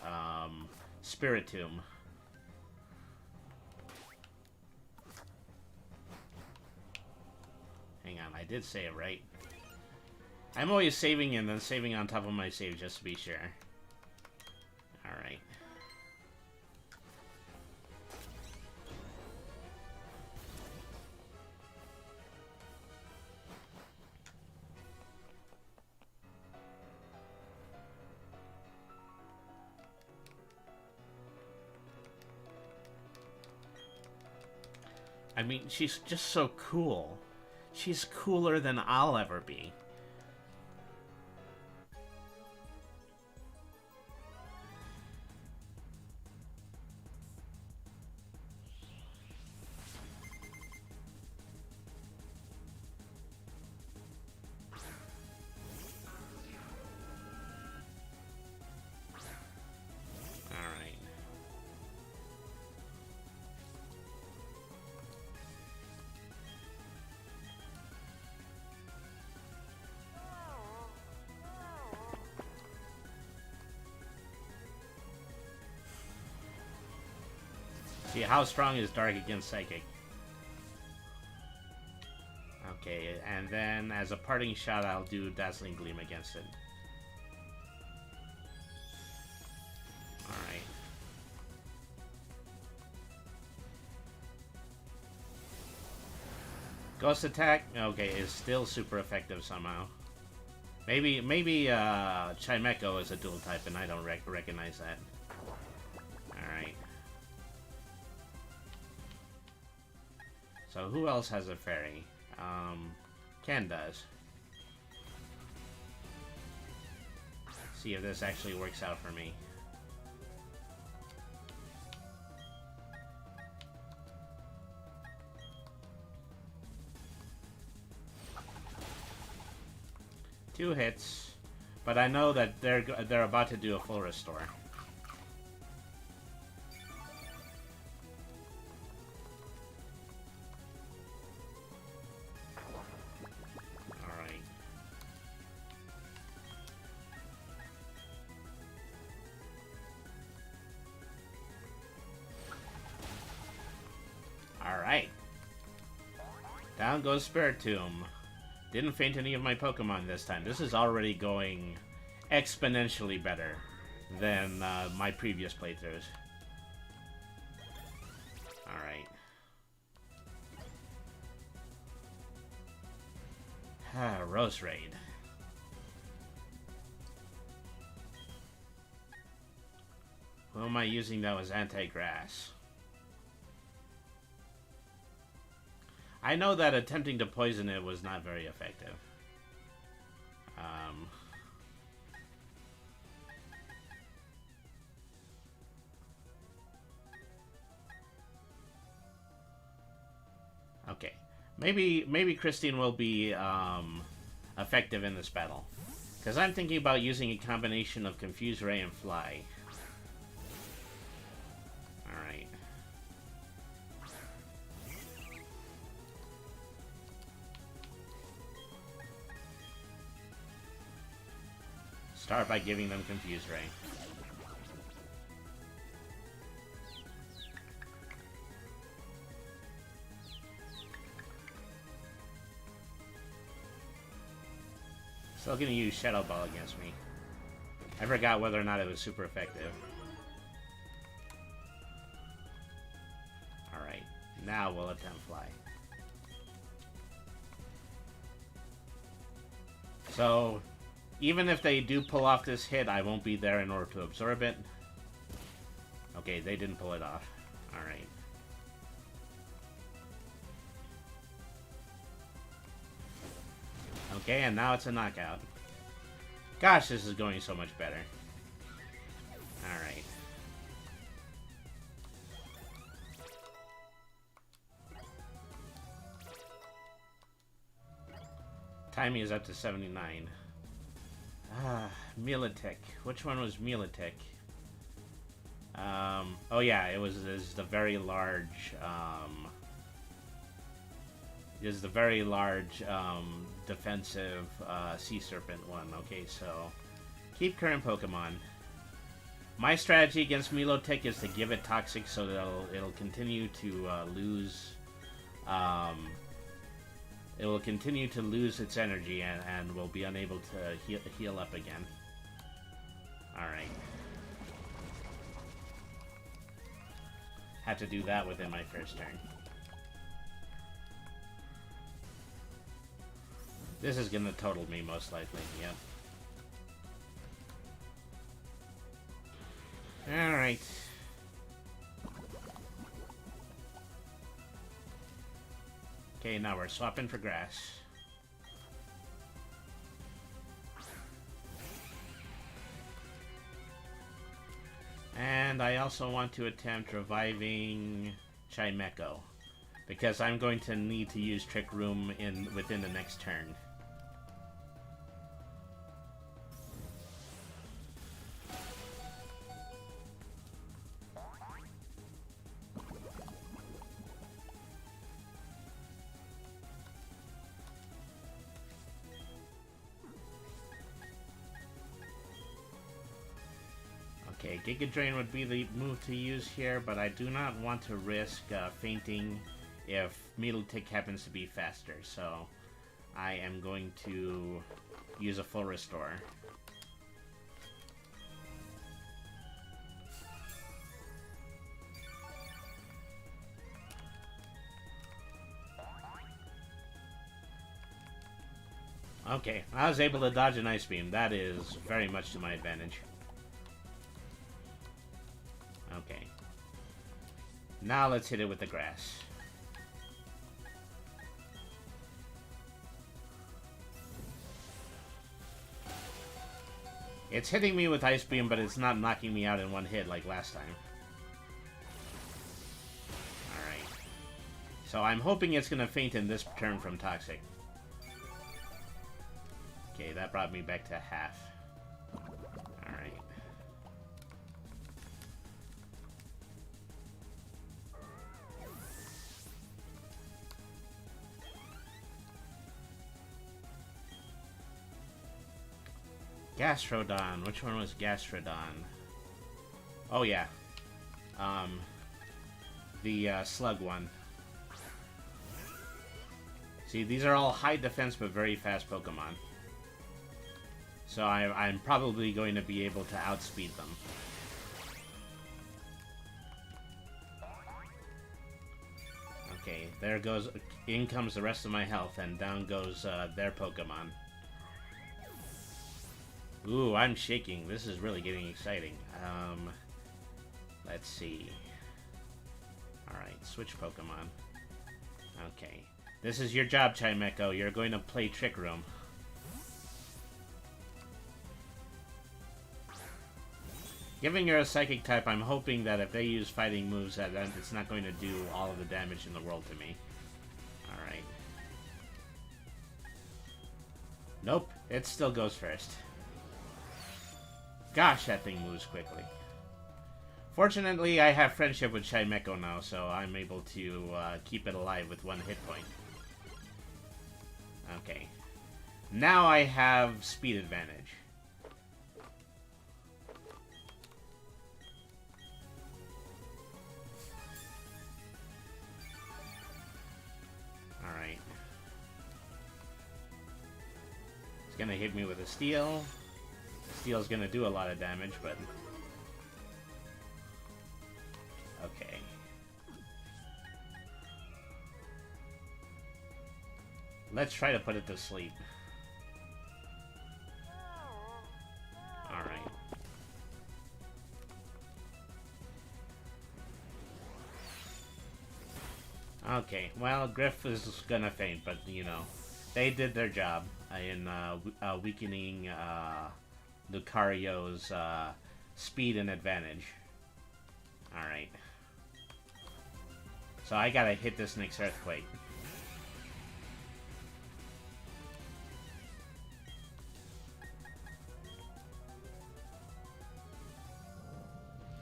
Spiritomb. Hang on, I did say it right. I'm always saving and then saving on top of my save just to be sure. Alright. I mean, she's just so cool. She's cooler than I'll ever be. See, how strong is Dark against Psychic? Okay, and then as a parting shot, I'll do Dazzling Gleam against it. Alright. Ghost attack, okay, is still super effective somehow. Maybe Chimecho is a dual type and I don't recognize that. Alright. So who else has a fairy? Ken does. See if this actually works out for me. Two hits, but I know that they're about to do a full restore. Alright. Down goes Spiritomb. Didn't faint any of my Pokemon this time. This is already going exponentially better than my previous playthroughs. Alright. Rose Raid. Who am I using that was anti-grass? I know that attempting to poison it was not very effective. Okay. Maybe Christine will be effective in this battle. Because I'm thinking about using a combination of Confuse Ray and Fly. Alright. Start by giving them Confuse Ray. Still gonna use Shadow Ball against me. I forgot whether or not it was super effective. Alright, now we'll attempt Fly. So, even if they do pull off this hit, I won't be there in order to absorb it. Okay, they didn't pull it off. Alright. Okay, and now it's a knockout. Gosh, this is going so much better. Alright. Timing is up to 79. Milotic. Which one was Milotic? Oh yeah, it was the very large, is the very large, defensive, Sea Serpent one. Okay, so keep current Pokemon. My strategy against Milotic is to give it Toxic so that it'll continue to lose, it will continue to lose its energy and will be unable to heal up again. Alright. Had to do that within my first turn. This is gonna total me most likely, yep. Alright. Okay, now we're swapping for grass. And I also want to attempt reviving Chimecho, because I'm going to need to use Trick Room within the next turn. Okay, Giga Drain would be the move to use here, but I do not want to risk fainting if Milotic happens to be faster, so I am going to use a full restore. Okay, I was able to dodge an Ice Beam. That is very much to my advantage. Okay. Now let's hit it with the grass. It's hitting me with Ice Beam, but it's not knocking me out in one hit like last time. Alright. So I'm hoping it's going to faint in this turn from Toxic. Okay, that brought me back to half. Alright. Gastrodon. Which one was Gastrodon? Oh, yeah. The slug one. See, these are all high defense but very fast Pokemon. So I'm probably going to be able to outspeed them. Okay, there goes... In comes the rest of my health, and down goes their Pokemon. Ooh, I'm shaking. This is really getting exciting. Let's see. Alright, switch Pokemon. Okay. This is your job, Chimecho. You're going to play Trick Room. Given you're a Psychic type, I'm hoping that if they use fighting moves, that it's not going to do all of the damage in the world to me. Alright. Nope, it still goes first. Gosh, that thing moves quickly. Fortunately, I have friendship with Chimecho now, so I'm able to keep it alive with one hit point. Okay. Now I have speed advantage. Alright. It's gonna hit me with a steel. Steel's gonna do a lot of damage, but... Okay. Let's try to put it to sleep. Alright. Okay, well, Griff is gonna faint, but, you know, they did their job in weakening Lucario's speed and advantage. Alright. So I gotta hit this next Earthquake.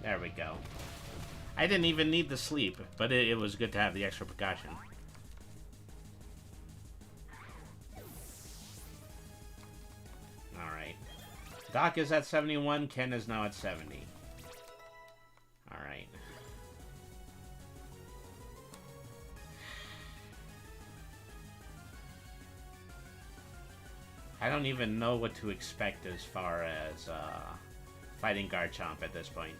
There we go. I didn't even need the sleep, but it was good to have the extra precaution. Alright. Doc is at 71, Ken is now at 70. Alright. I don't even know what to expect as far as fighting Garchomp at this point.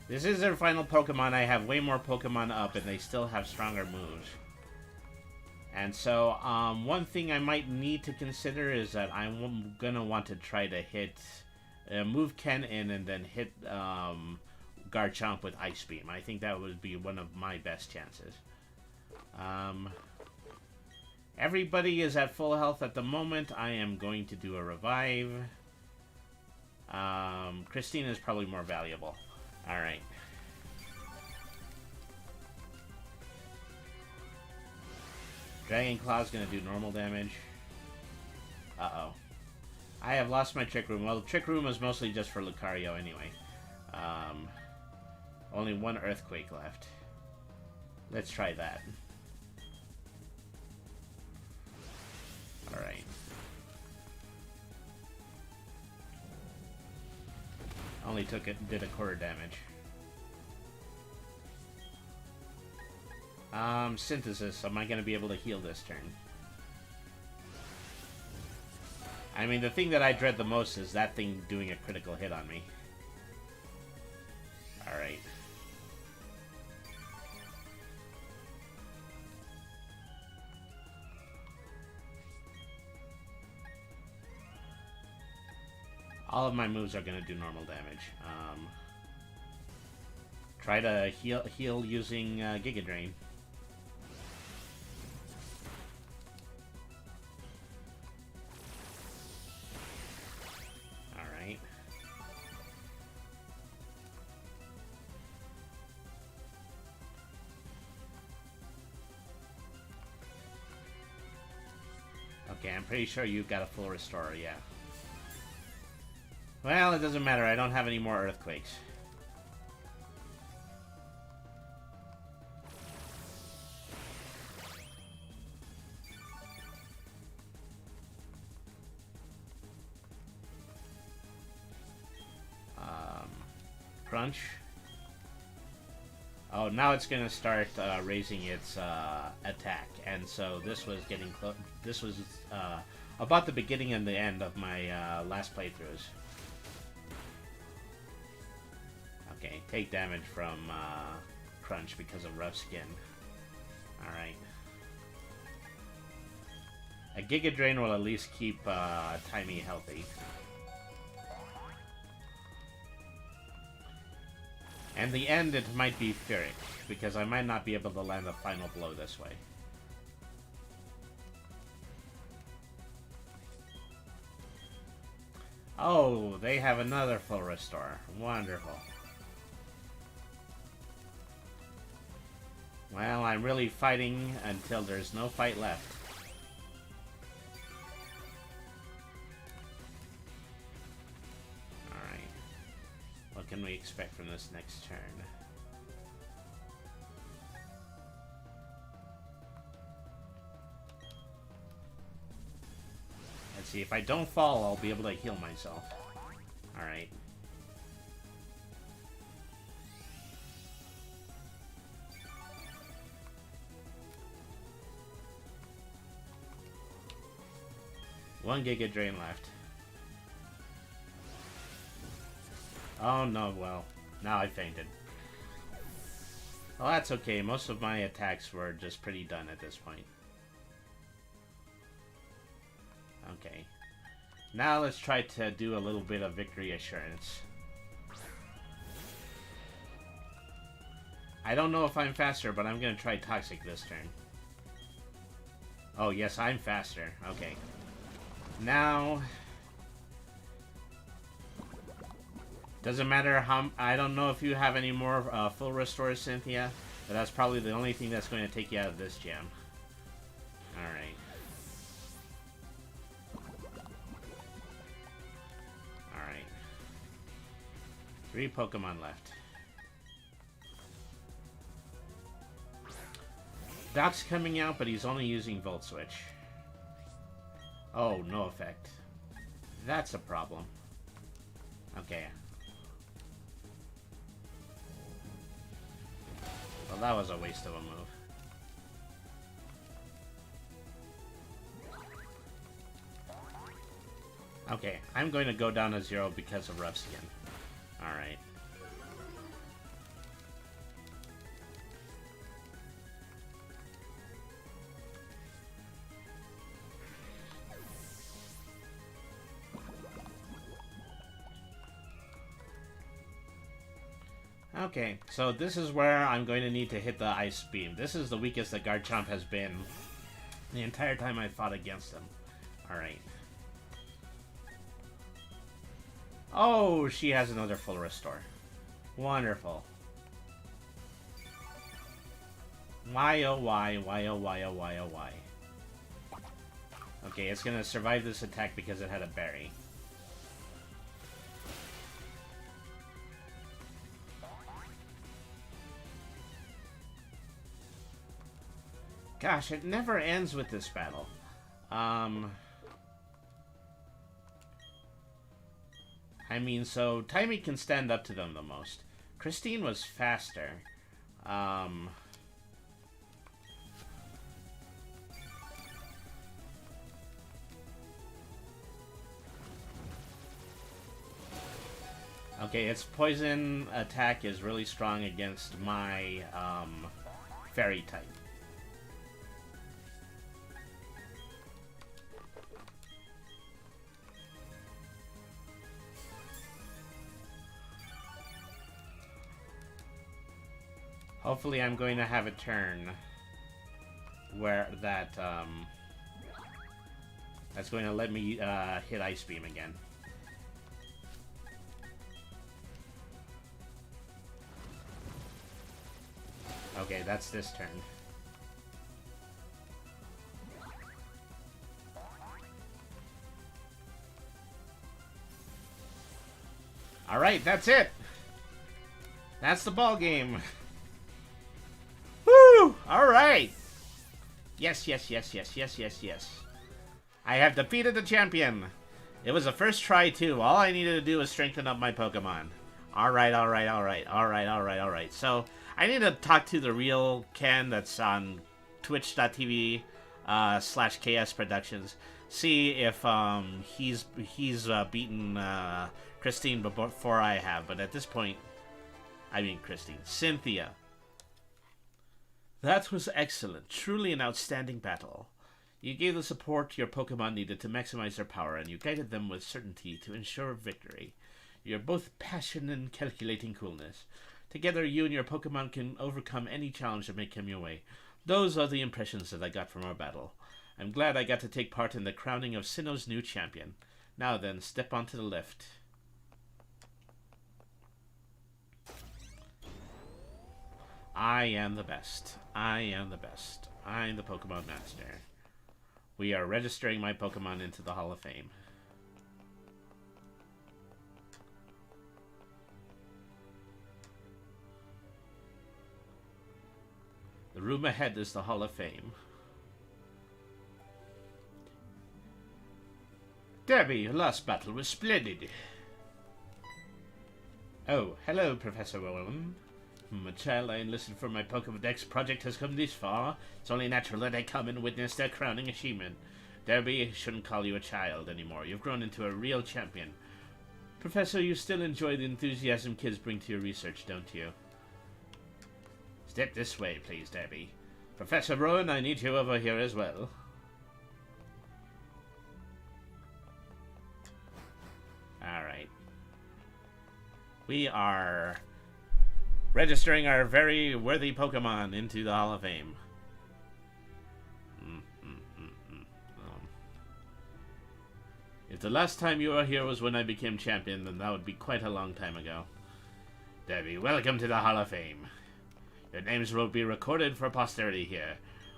This is their final Pokemon. I have way more Pokemon up, and they still have stronger moves. And so, one thing I might need to consider is that I'm gonna want to try to hit, move Ken in and then hit Garchomp with Ice Beam. I think that would be one of my best chances. Everybody is at full health at the moment. I am going to do a revive. Christina is probably more valuable. Alright. Dragon Claw's gonna do normal damage. Uh-oh. I have lost my Trick Room. Well, Trick Room is mostly just for Lucario anyway. Only one Earthquake left. Let's try that. Alright. Only did a quarter damage. Synthesis. Am I going to be able to heal this turn? I mean, the thing that I dread the most is that thing doing a critical hit on me. Alright. All of my moves are going to do normal damage. Try to heal using Giga Drain. Alright. Okay, I'm pretty sure you've got a full restore, yeah. Well, it doesn't matter. I don't have any more earthquakes. Crunch. Oh, now it's gonna start raising its attack, and so this was getting close. This was about the beginning and the end of my last playthroughs. Okay, take damage from Crunch because of rough skin. Alright. A Giga Drain will at least keep Timey healthy. And the end, it might be Ferric, because I might not be able to land a final blow this way. Oh, they have another full restore. Wonderful. Well, I'm really fighting until there's no fight left. Alright. What can we expect from this next turn? Let's see, if I don't fall, I'll be able to heal myself. Alright. One Giga Drain left. Oh no, well, now I fainted. Well, that's okay. Most of my attacks were just pretty done at this point. Okay. Now let's try to do a little bit of victory assurance. I don't know if I'm faster, but I'm gonna try Toxic this turn. Oh, yes, I'm faster. Okay. Now... doesn't matter how... I don't know if you have any more full restores, Cynthia, but that's probably the only thing that's going to take you out of this jam. Alright. Alright. 3 Pokemon left. Doc's coming out, but he's only using Volt Switch. Oh, no effect. That's a problem. Okay. Well, that was a waste of a move. Okay, I'm going to go down to 0 because of rough skin. Alright. Okay, so this is where I'm going to need to hit the Ice Beam. This is the weakest that Garchomp has been the entire time I fought against him. Alright. Oh, she has another full restore. Wonderful. Why oh why, why oh why oh why oh why. Okay, it's gonna survive this attack because it had a berry. Gosh, it never ends with this battle. I mean, so Timey can stand up to them the most. Christine was faster. Okay, its poison attack is really strong against my fairy type. Hopefully I'm going to have a turn where that's going to let me hit Ice Beam again. Okay, that's this turn. Alright, that's it! That's the ball game. Woo! Alright! Yes, yes, yes, yes, yes, yes, yes. I have defeated the champion. It was a first try, too. All I needed to do was strengthen up my Pokemon. Alright, alright, alright, alright, alright, alright. So, I need to talk to the real Ken that's on twitch.tv /KS Productions. See if he's beaten Christine before I have. But at this point, I mean Christine. Cynthia. That was excellent. Truly an outstanding battle. You gave the support your Pokemon needed to maximize their power, and you guided them with certainty to ensure victory. You're both passion and calculating coolness. Together, you and your Pokemon can overcome any challenge that may come your way. Those are the impressions that I got from our battle. I'm glad I got to take part in the crowning of Sinnoh's new champion. Now then, step onto the lift. I am the best. I am the best. I'm the Pokemon Master. We are registering my Pokemon into the Hall of Fame. The room ahead is the Hall of Fame. Derby, your last battle was splendid. Oh, hello, Professor Rowan. A child I enlisted for my Pokédex project has come this far. It's only natural that I come and witness their crowning achievement. Derby, I shouldn't call you a child anymore. You've grown into a real champion. Professor, you still enjoy the enthusiasm kids bring to your research, don't you? Step this way, please, Derby. Professor Rowan, I need you over here as well. Alright. We are registering our very worthy Pokemon into the Hall of Fame. If the last time you were here was when I became champion, then that would be quite a long time ago. Debbie, welcome to the Hall of Fame. Your names will be recorded for posterity here,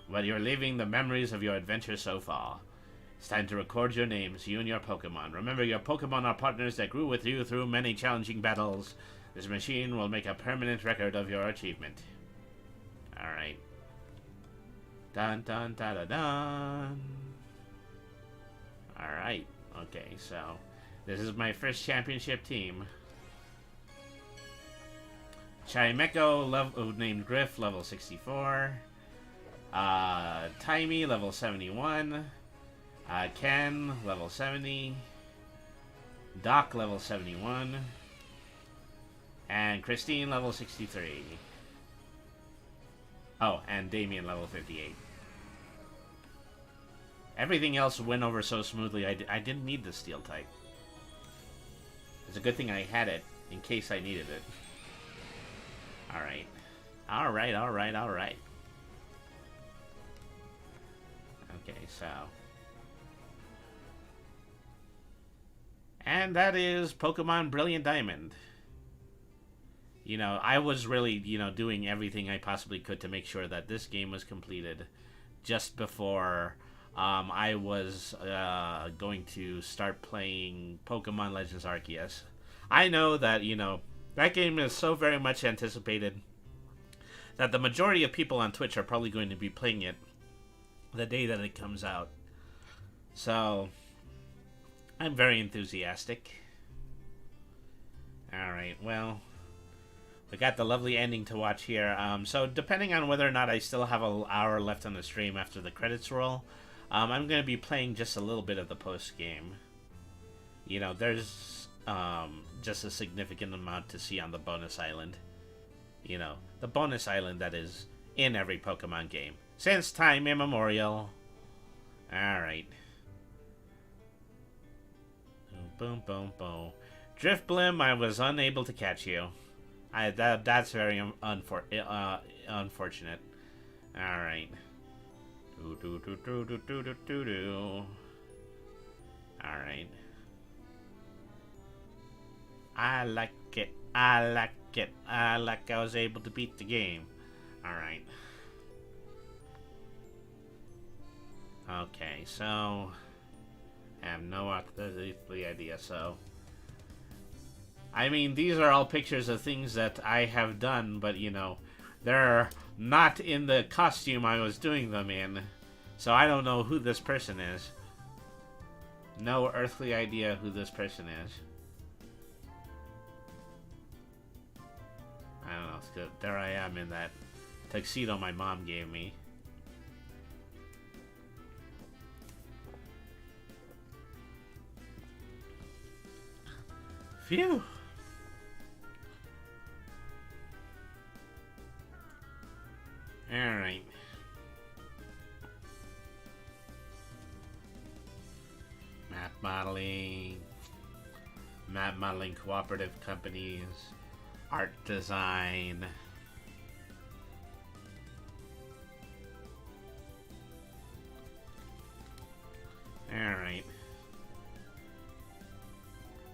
while you're leaving the memories of your adventure so far. It's time to record your names, you and your Pokemon. Remember, your Pokemon are partners that grew with you through many challenging battles. This machine will make a permanent record of your achievement. Alright. Dun dun da da dun. Alright. Okay, so this is my first championship team. Chimecho, named Griff, level 64. Timey, level 71. Ken, level 70. Doc, level 71. And Christine, level 63. Oh, and Damien, level 58. Everything else went over so smoothly, I didn't need the Steel type. It's a good thing I had it, in case I needed it. Alright. Alright, alright, alright. Okay, so... And that is Pokemon Brilliant Diamond. You know, I was really, you know, doing everything I possibly could to make sure that this game was completed just before I was going to start playing Pokemon Legends Arceus. I know that, you know, that game is so very much anticipated that the majority of people on Twitch are probably going to be playing it the day that it comes out. So, I'm very enthusiastic. Alright, well... we got the lovely ending to watch here. So depending on whether or not I still have an hour left on the stream after the credits roll, I'm going to be playing just a little bit of the post-game. You know, there's just a significant amount to see on the bonus island. You know, the bonus island that is in every Pokemon game. Since time immemorial. Alright. Boom, boom, boom. Drifblim, I was unable to catch you. That's very unfortunate. All right. All right. I like it. I like it. I like I was able to beat the game. All right. Okay, so I have no idea. So, I mean, these are all pictures of things that I have done, but you know, they're not in the costume I was doing them in. So I don't know who this person is. No earthly idea who this person is. I don't know. It's good. There I am in that tuxedo my mom gave me. Phew. Alright. Map modeling cooperative companies, art design. Alright.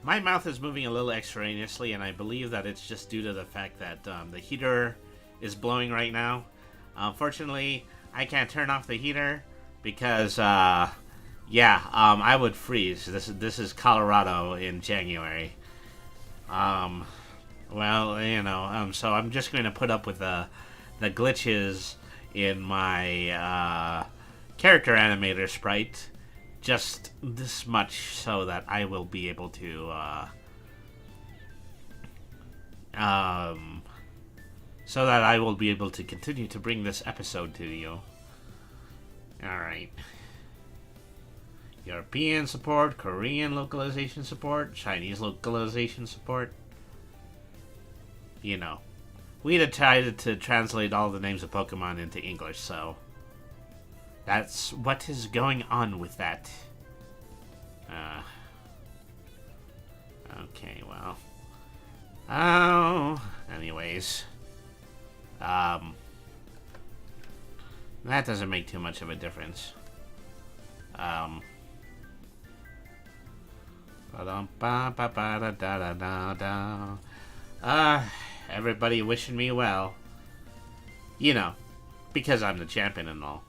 My mouth is moving a little extraneously, and I believe that it's just due to the fact that the heater is blowing right now. Unfortunately, I can't turn off the heater because, I would freeze. This is Colorado in January. Well, you know, so I'm just going to put up with the glitches in my character animator sprite. Just this much so that I will be able to, continue to bring this episode to you. Alright. European support, Korean localization support, Chinese localization support. You know, we decided to translate all the names of Pokemon into English, so that's what is going on with that. Okay, well. Oh, anyways. That doesn't make too much of a difference. Everybody wishing me well. You know, because I'm the champion and all.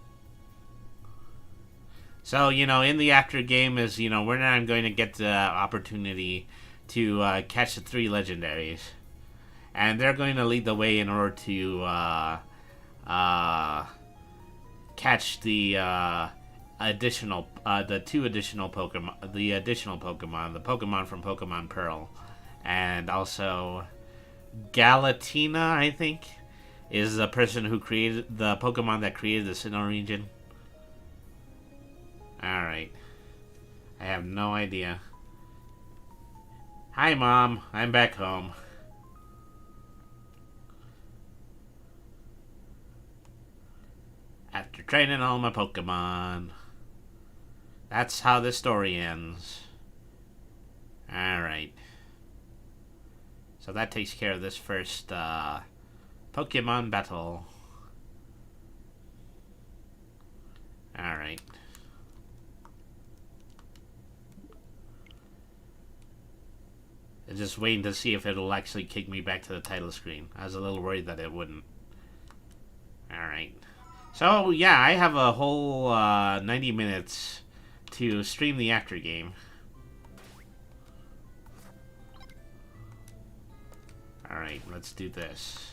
So, you know, in the after game is, you know, when I'm going to get the opportunity to catch the 3 legendaries. And they're going to lead the way in order to catch the the 2 additional Pokemon, the Pokemon from Pokemon Pearl. And also Galatina, I think, is the person who created the Pokemon that created the Sinnoh region. Alright. I have no idea. Hi, Mom. I'm back home. After training all my Pokemon. That's how this story ends. Alright. So that takes care of this first Pokemon battle. Alright. I'm just waiting to see if it'll actually kick me back to the title screen. I was a little worried that it wouldn't. Alright. So, yeah, I have a whole 90 minutes to stream the after game. Alright, let's do this.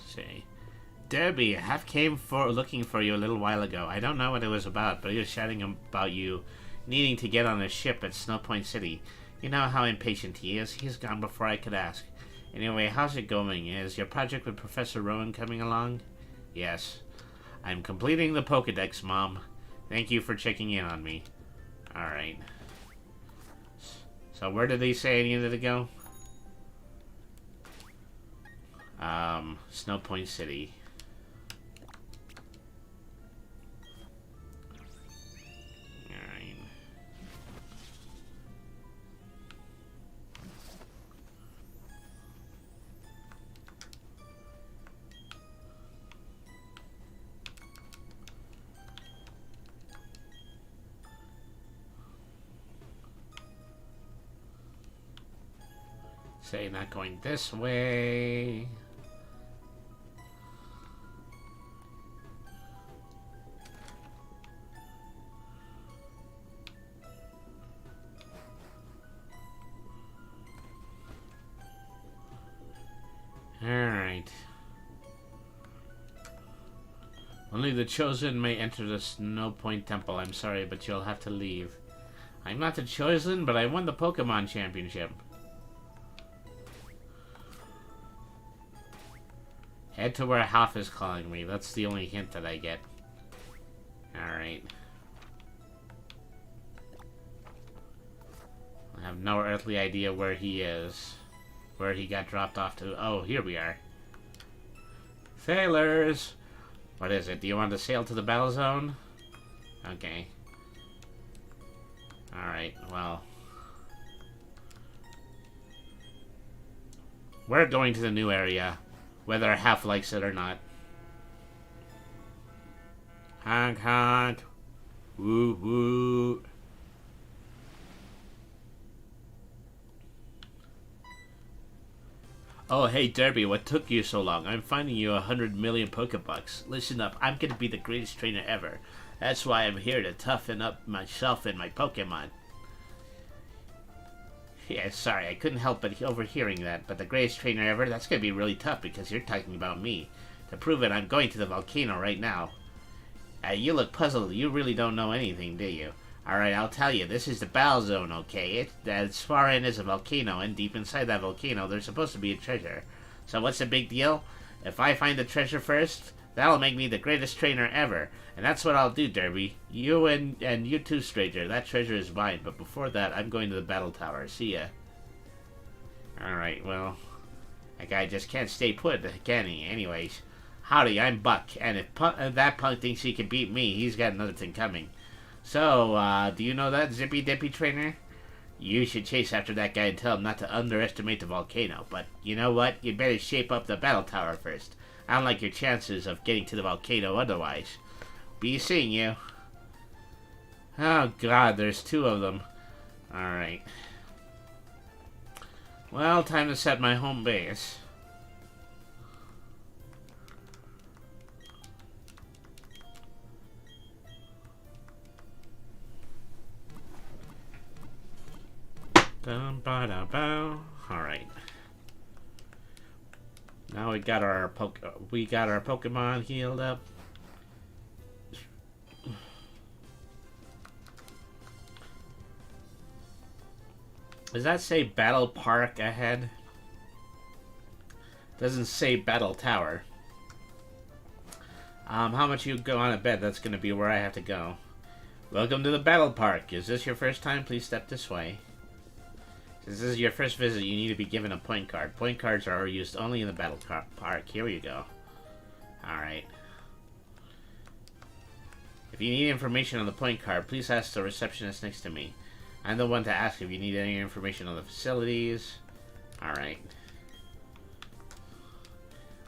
See. Derby, Half came looking for you a little while ago. I don't know what it was about, but he was shouting about you needing to get on a ship at Snow Point City. You know how impatient he is. He's gone before I could ask. Anyway, how's it going? Is your project with Professor Rowan coming along? Yes. I'm completing the Pokedex, Mom. Thank you for checking in on me. Alright. So where did they say I needed to go? Snow Point City. Say, not going this way. Alright. Only the chosen may enter the Snow Point Temple. I'm sorry, but you'll have to leave. I'm not the chosen, but I won the Pokemon Championship. Head to where Half is calling me. That's the only hint that I get. Alright. I have no earthly idea where he is. Where he got dropped off to. Oh, here we are. Sailors! What is it? Do you want to sail to the battle zone? Okay. Alright, well. We're going to the new area. Whether Half likes it or not. Honk honk. Woo woo. Oh, hey, Derby, what took you so long? I'm finding you 100 million Pokebucks. Listen up, I'm gonna be the greatest trainer ever. That's why I'm here to toughen up myself and my Pokemon. Yeah, sorry, I couldn't help but overhearing that, but the greatest trainer ever, that's gonna be really tough because you're talking about me. To prove it, I'm going to the volcano right now. You look puzzled. You really don't know anything, do you? Alright, I'll tell you, this is the battle zone, okay? It's as far in as a volcano, and deep inside that volcano, there's supposed to be a treasure. So what's the big deal? If I find the treasure first, that'll make me the greatest trainer ever. And that's what I'll do, Derby. You and you too, stranger. That treasure is mine, but before that, I'm going to the battle tower. See ya. Alright, well, that guy just can't stay put, can he? Anyways, howdy, I'm Buck, and if that punk thinks he can beat me, he's got another thing coming. So, do you know that, Zippy Dippy trainer? You should chase after that guy and tell him not to underestimate the volcano. But, you know what? You'd better shape up the battle tower first. I don't like your chances of getting to the volcano otherwise. Be seeing you. Oh, God, there's two of them. Alright. Well, time to set my home base. Alright. Now we got our Pokemon healed up. Does that say Battle Park ahead? Doesn't say Battle Tower. How much you go on a bed? That's gonna be where I have to go. Welcome to the Battle Park. Is this your first time? Please step this way. Since this is your first visit, you need to be given a point card. Point cards are used only in the battle park. Here you go. Alright. If you need information on the point card, please ask the receptionist next to me. I'm the one to ask if you need any information on the facilities. Alright.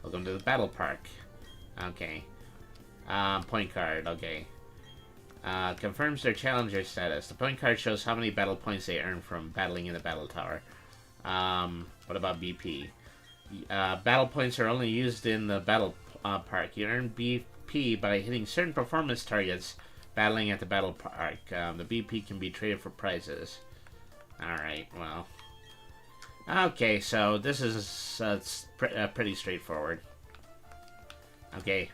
Welcome to the battle park. Okay. Point card. Okay. Confirms their challenger status. The point card shows how many battle points they earn from battling in the battle tower. What about BP? Battle points are only used in the battle park. You earn BP by hitting certain performance targets battling at the battle park. The BP can be traded for prizes. Alright, well. Okay, so this is pretty straightforward. Okay.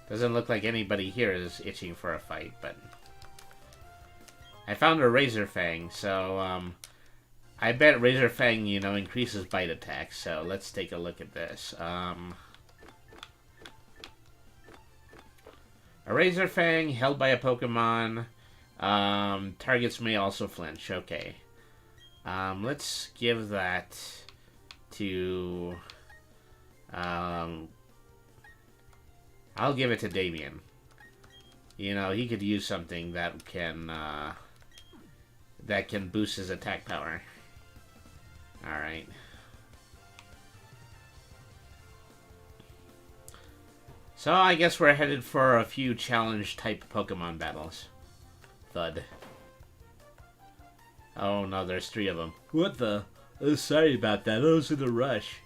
Doesn't look like anybody here is itching for a fight, but I found a Razor Fang, so I bet Razor Fang, you know, increases bite attack. So let's take a look at this. A Razor Fang held by a Pokemon. Targets may also flinch. Okay. Let's give that to I'll give it to Damien. You know, he could use something that can boost his attack power. Alright. So I guess we're headed for a few challenge type Pokemon battles. Thud. Oh no, there's 3 of them. What the? Oh, sorry about that. I was in a rush.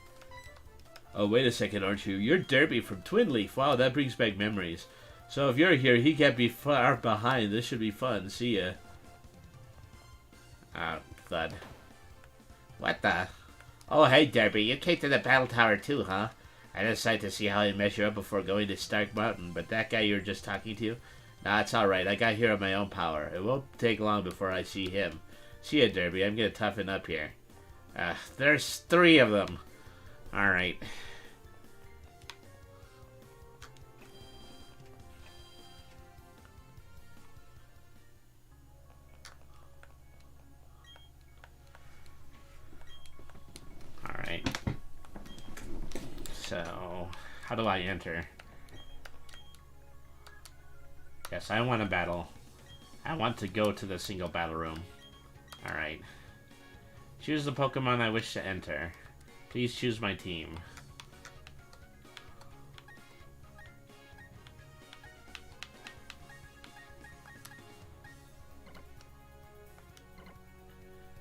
Oh, wait a second, aren't you? You're Derby from Twin Leaf. Wow, that brings back memories. So if you're here, he can't be far behind. This should be fun. See ya. Oh, thud. What the? Oh, hey, Derby. You came to the battle tower too, huh? I decided to see how you measure up before going to Stark Mountain, but that guy you were just talking to? Nah, it's alright. I got here on my own power. It won't take long before I see him. See ya, Derby. I'm gonna toughen up here. There's 3 of them. Alright. Alright. So, how do I enter? Yes, I want to battle. I want to go to the single battle room. Alright. Choose the Pokemon I wish to enter. Please choose my team.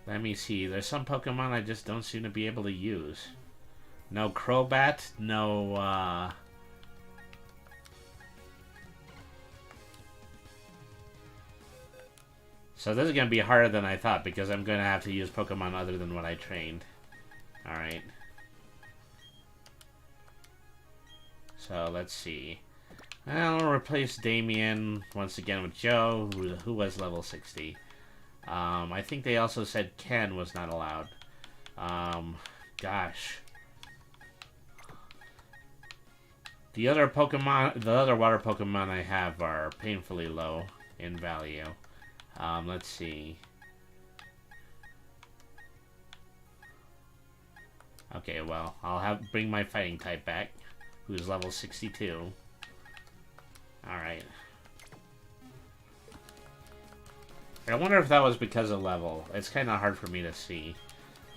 Let me see. There's some Pokemon I just don't seem to be able to use. No Crobat, no, So this is going to be harder than I thought because I'm going to have to use Pokemon other than what I trained. Alright. So let's see. I'll replace Damien once again with Joe, who was level 60. I think they also said Ken was not allowed. Gosh. The other water Pokemon I have are painfully low in value. Let's see. Okay, well, I'll bring my fighting type back, who's level 62. Alright. I wonder if that was because of level. It's kind of hard for me to see.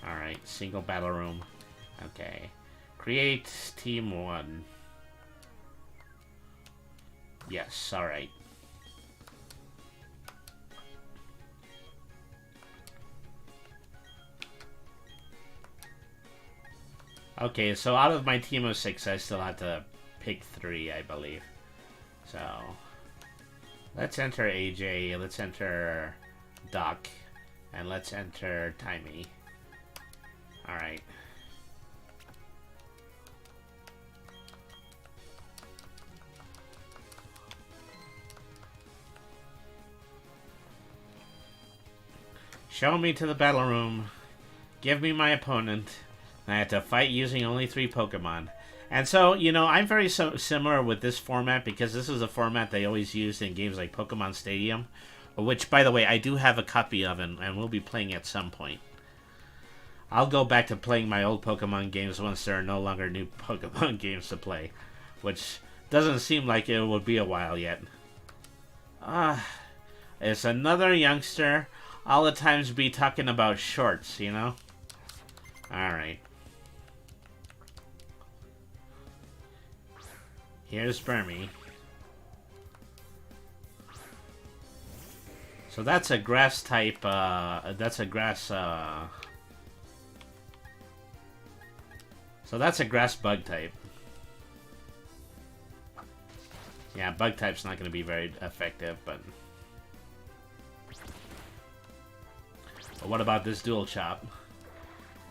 Alright, single battle room. Okay. Create team 1. Yes, alright. Okay, so out of my team of 6, I still have to pick 3, I believe. So, let's enter AJ, let's enter Doc, and let's enter Timey. Alright. Show me to the battle room. Give me my opponent. I have to fight using only 3 Pokemon. And so, you know, I'm very similar with this format because this is a format they always used in games like Pokemon Stadium, which, by the way, I do have a copy of and we'll be playing at some point. I'll go back to playing my old Pokemon games once there are no longer new Pokemon games to play, which doesn't seem like it will be a while yet. It's another youngster. All the times be talking about shorts, you know? Alright. Here's Spermy. So that's a grass type, that's a grass, so that's a grass bug type. Yeah, bug type's not going to be very effective, but what about this dual chop?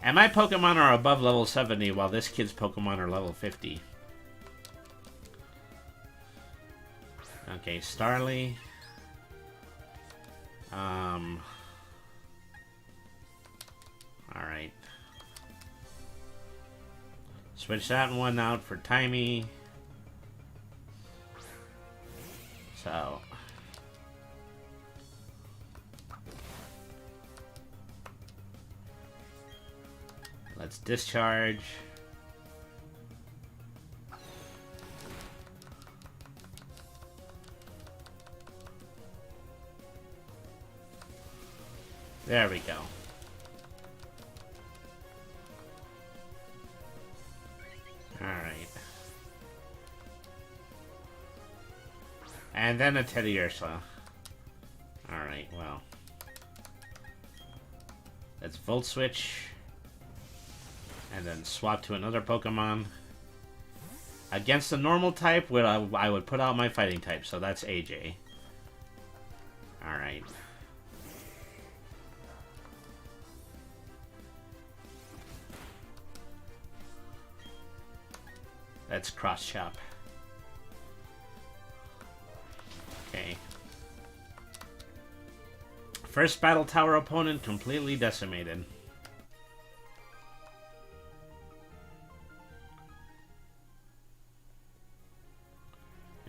And my Pokemon are above level 70, while this kid's Pokemon are level 50. Okay, Starly. Alright. Switch that one out for Timey. So. Let's discharge. There we go. Alright. And then a Teddy Ursa. Alright, well. Let's Volt Switch. And then swap to another Pokemon. Against the normal type, I would put out my fighting type, so that's AJ. Alright. Let's cross chop. Okay. First battle tower opponent completely decimated.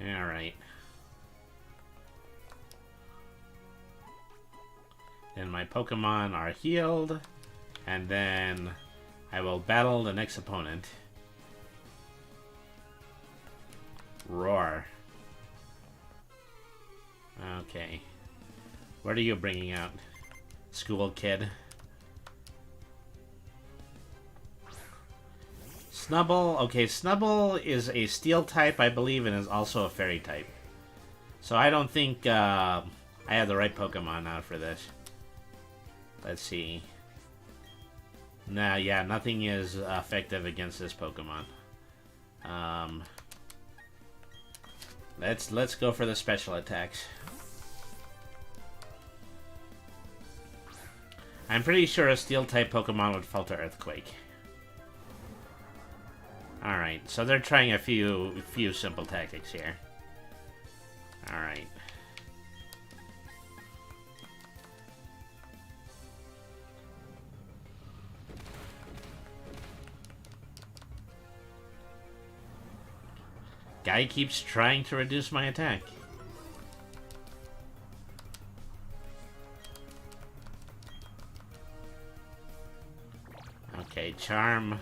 Alright. Then my Pokemon are healed. And then I will battle the next opponent. Roar. Okay. What are you bringing out, school kid? Snubble. Okay, Snubble is a steel type, I believe, and is also a fairy type. So I don't think I have the right Pokemon out for this. Let's see. Nah, yeah, nothing is effective against this Pokemon. Let's go for the special attacks. I'm pretty sure a steel type Pokemon would fall to Earthquake. Alright, so they're trying a few simple tactics here. Alright. Guy keeps trying to reduce my attack. Okay, Charm.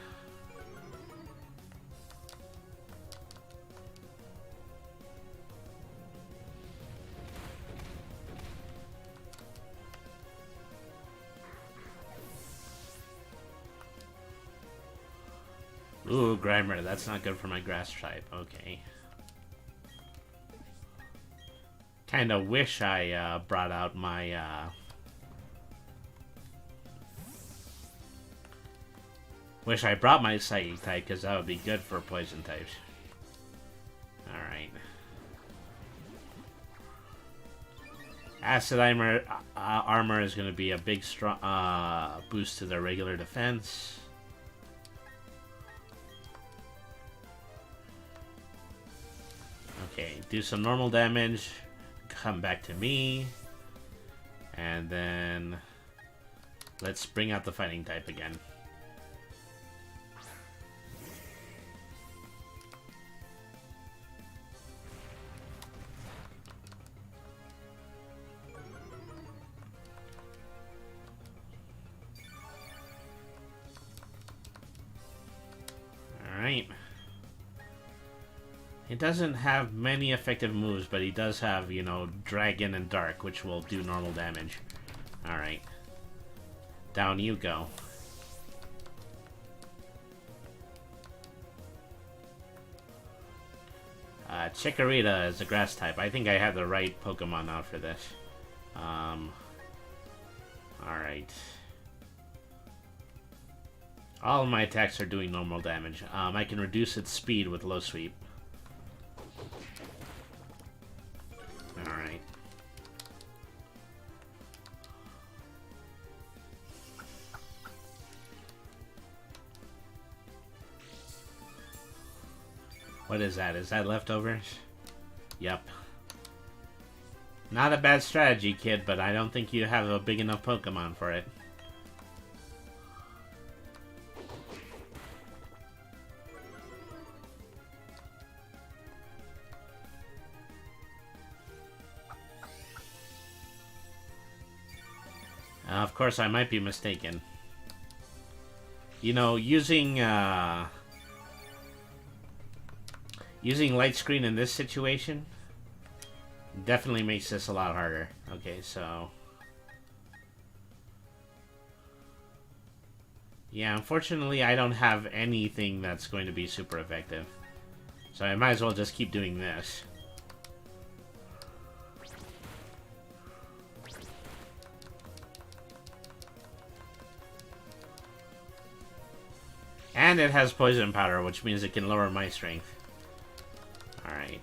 Ooh, Grimer, that's not good for my grass type. Okay. Kinda wish I brought out my wish I brought my Psychic type, because that would be good for poison types. Alright. Acid armor is going to be a big strong boost to their regular defense. Okay, do some normal damage, come back to me, and then let's bring out the fighting type again. Alright. He doesn't have many effective moves, but he does have, you know, Dragon and Dark, which will do normal damage. Alright. Down you go. Chikorita is a grass type. I think I have the right Pokemon out for this. Alright. All of my attacks are doing normal damage. I can reduce its speed with low sweep. Alright. What is that? Is that leftovers? Yep. Not a bad strategy, kid, but I don't think you have a big enough Pokemon for it. Of course, I might be mistaken. You know, using light screen in this situation definitely makes this a lot harder. Okay, so yeah, unfortunately, I don't have anything that's going to be super effective, so I might as well just keep doing this. And it has poison powder, which means it can lower my strength. Alright.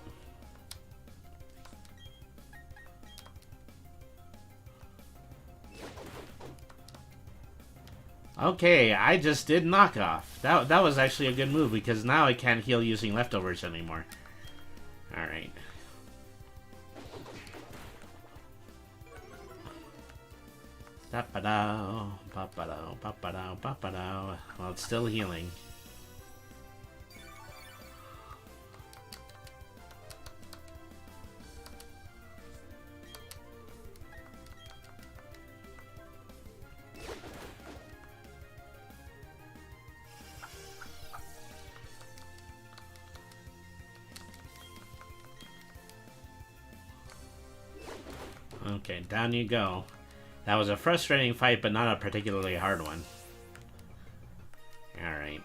Okay, I just did knockoff. That was actually a good move, because now I can't heal using leftovers anymore. Alright. Well, it's still healing. Okay, down you go. That was a frustrating fight, but not a particularly hard one. Alright.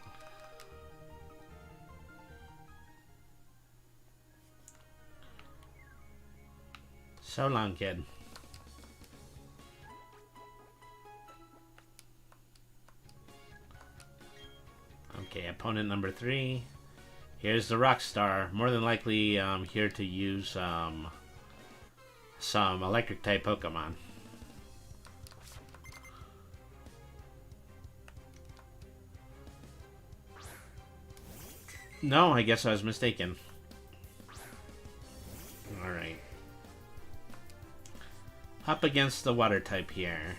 So long, kid. Okay, opponent number 3. Here's the Rockstar. More than likely here to use some electric-type Pokemon. No, I guess I was mistaken. Alright. Up against the water type here.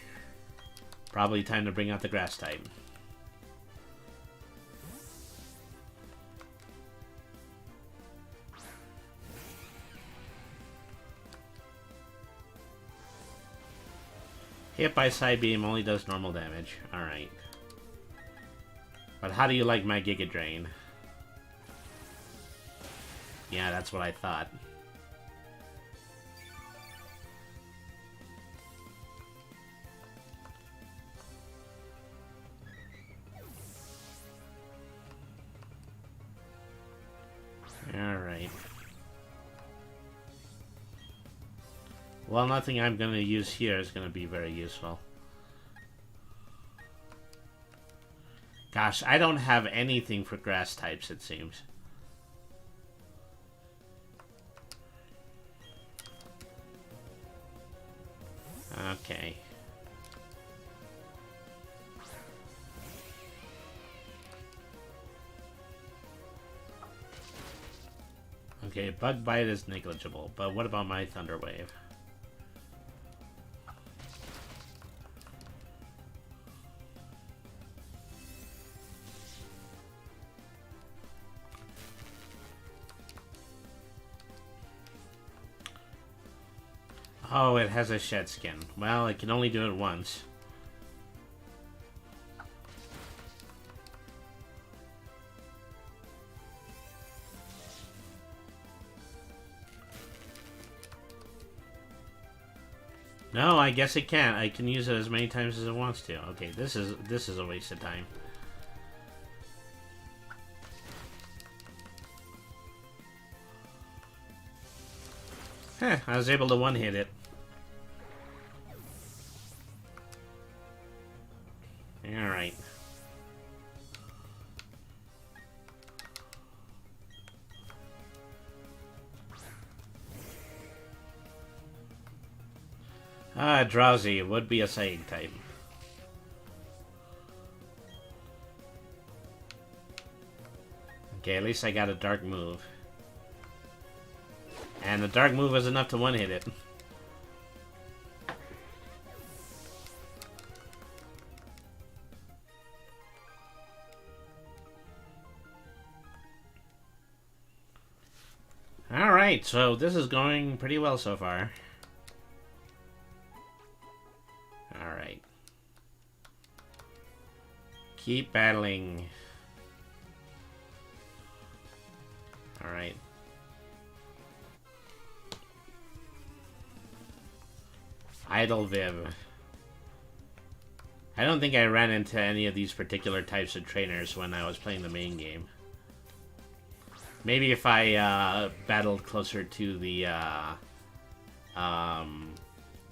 Probably time to bring out the grass type. Hit by Side Beam only does normal damage. Alright. But how do you like my Giga Drain? Yeah, that's what I thought. Alright. Well, nothing I'm going to use here is going to be very useful. Gosh, I don't have anything for grass types, it seems. Okay. Okay, Bug Bite is negligible, but what about my Thunder Wave? Oh, it has a shed skin. Well, it can only do it once. No, I guess it can't. I can use it as many times as it wants to. Okay, this is a waste of time. Heh, I was able to one-hit it. Alright. Drowsy would be a Psychic type. Okay, at least I got a Dark move. And the Dark move was enough to one-hit it. Alright, so this is going pretty well so far. Alright. Keep battling. Alright. Idle Viv. I don't think I ran into any of these particular types of trainers when I was playing the main game. Maybe if I battled closer to the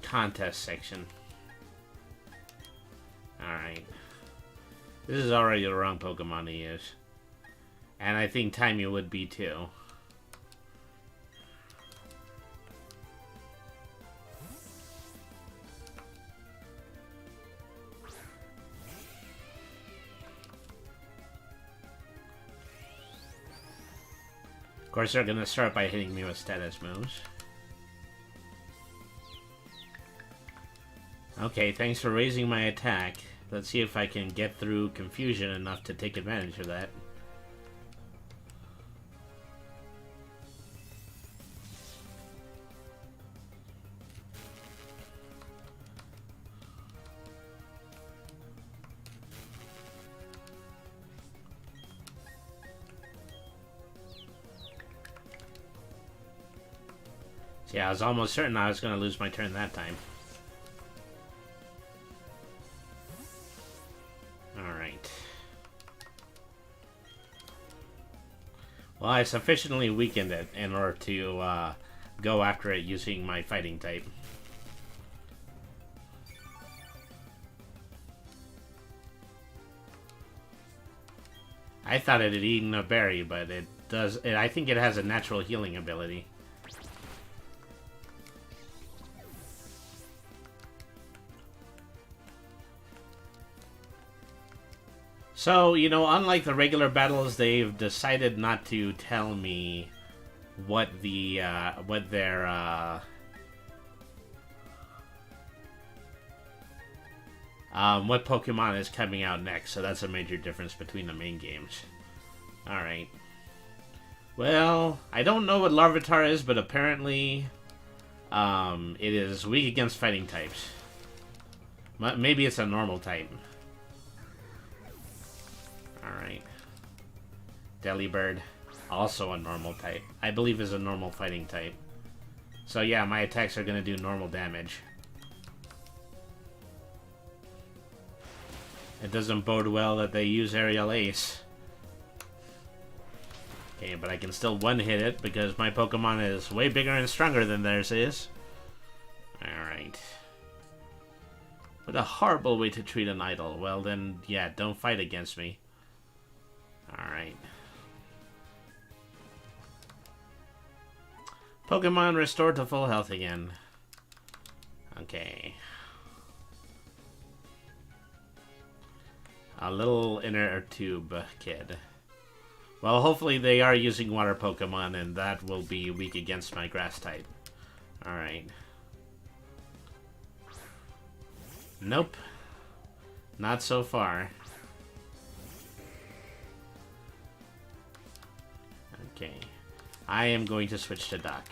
contest section. Alright. This is already the wrong Pokemon to use. And I think Timey would be too. Of course, they're gonna start by hitting me with status moves. Okay, thanks for raising my attack. Let's see if I can get through confusion enough to take advantage of that. Yeah, I was almost certain I was going to lose my turn that time. Alright. Well, I sufficiently weakened it in order to go after it using my fighting type. I thought it had eaten a berry, but it does. I think it has a natural healing ability. So, you know, unlike the regular battles, they've decided not to tell me what their what Pokemon is coming out next. So that's a major difference between the main games. Alright. Well, I don't know what Larvitar is, but apparently it is weak against fighting types. Maybe it's a normal type. Alright. Delibird, also a normal type. I believe is a normal fighting type. So yeah, my attacks are going to do normal damage. It doesn't bode well that they use Aerial Ace. Okay, but I can still one-hit it because my Pokemon is way bigger and stronger than theirs is. Alright. What a horrible way to treat an idol. Well then, yeah, don't fight against me. Alright. Pokemon restored to full health again. Okay. A little inner tube kid. Well, hopefully they are using water Pokemon, and that will be weak against my grass type. Alright. Nope. Not so far. Okay. I am going to switch to Duck.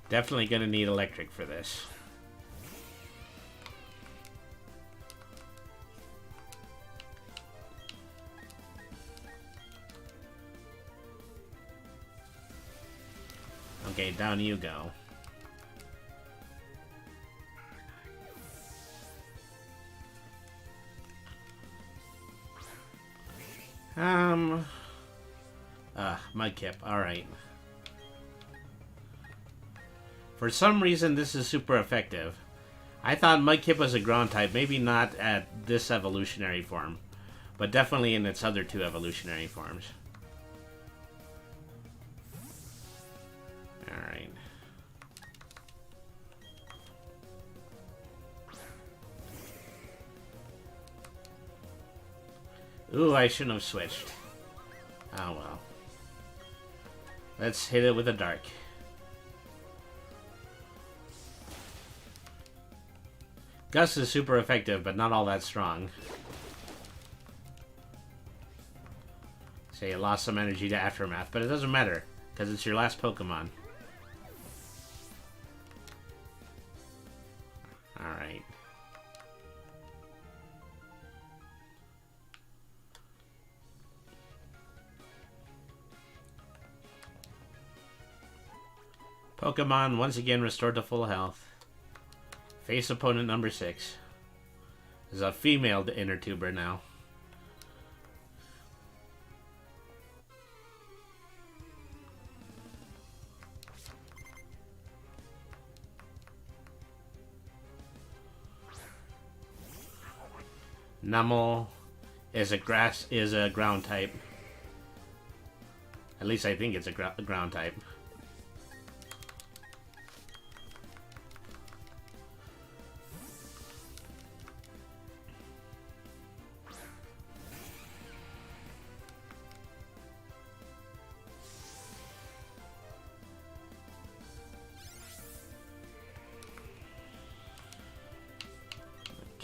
Definitely gonna need electric for this. Okay, down you go. Mudkip, alright. For some reason, this is super effective. I thought Mudkip was a ground type, maybe not at this evolutionary form, but definitely in its other two evolutionary forms. Alright. Ooh, I shouldn't have switched. Oh well. Let's hit it with a dark. Gust is super effective, but not all that strong. So you lost some energy to Aftermath, but it doesn't matter, because it's your last Pokemon. Alright. Pokemon once again restored to full health. Face opponent number 6. Is a female inner tuber now. Numel is a ground type. At least I think it's a ground type.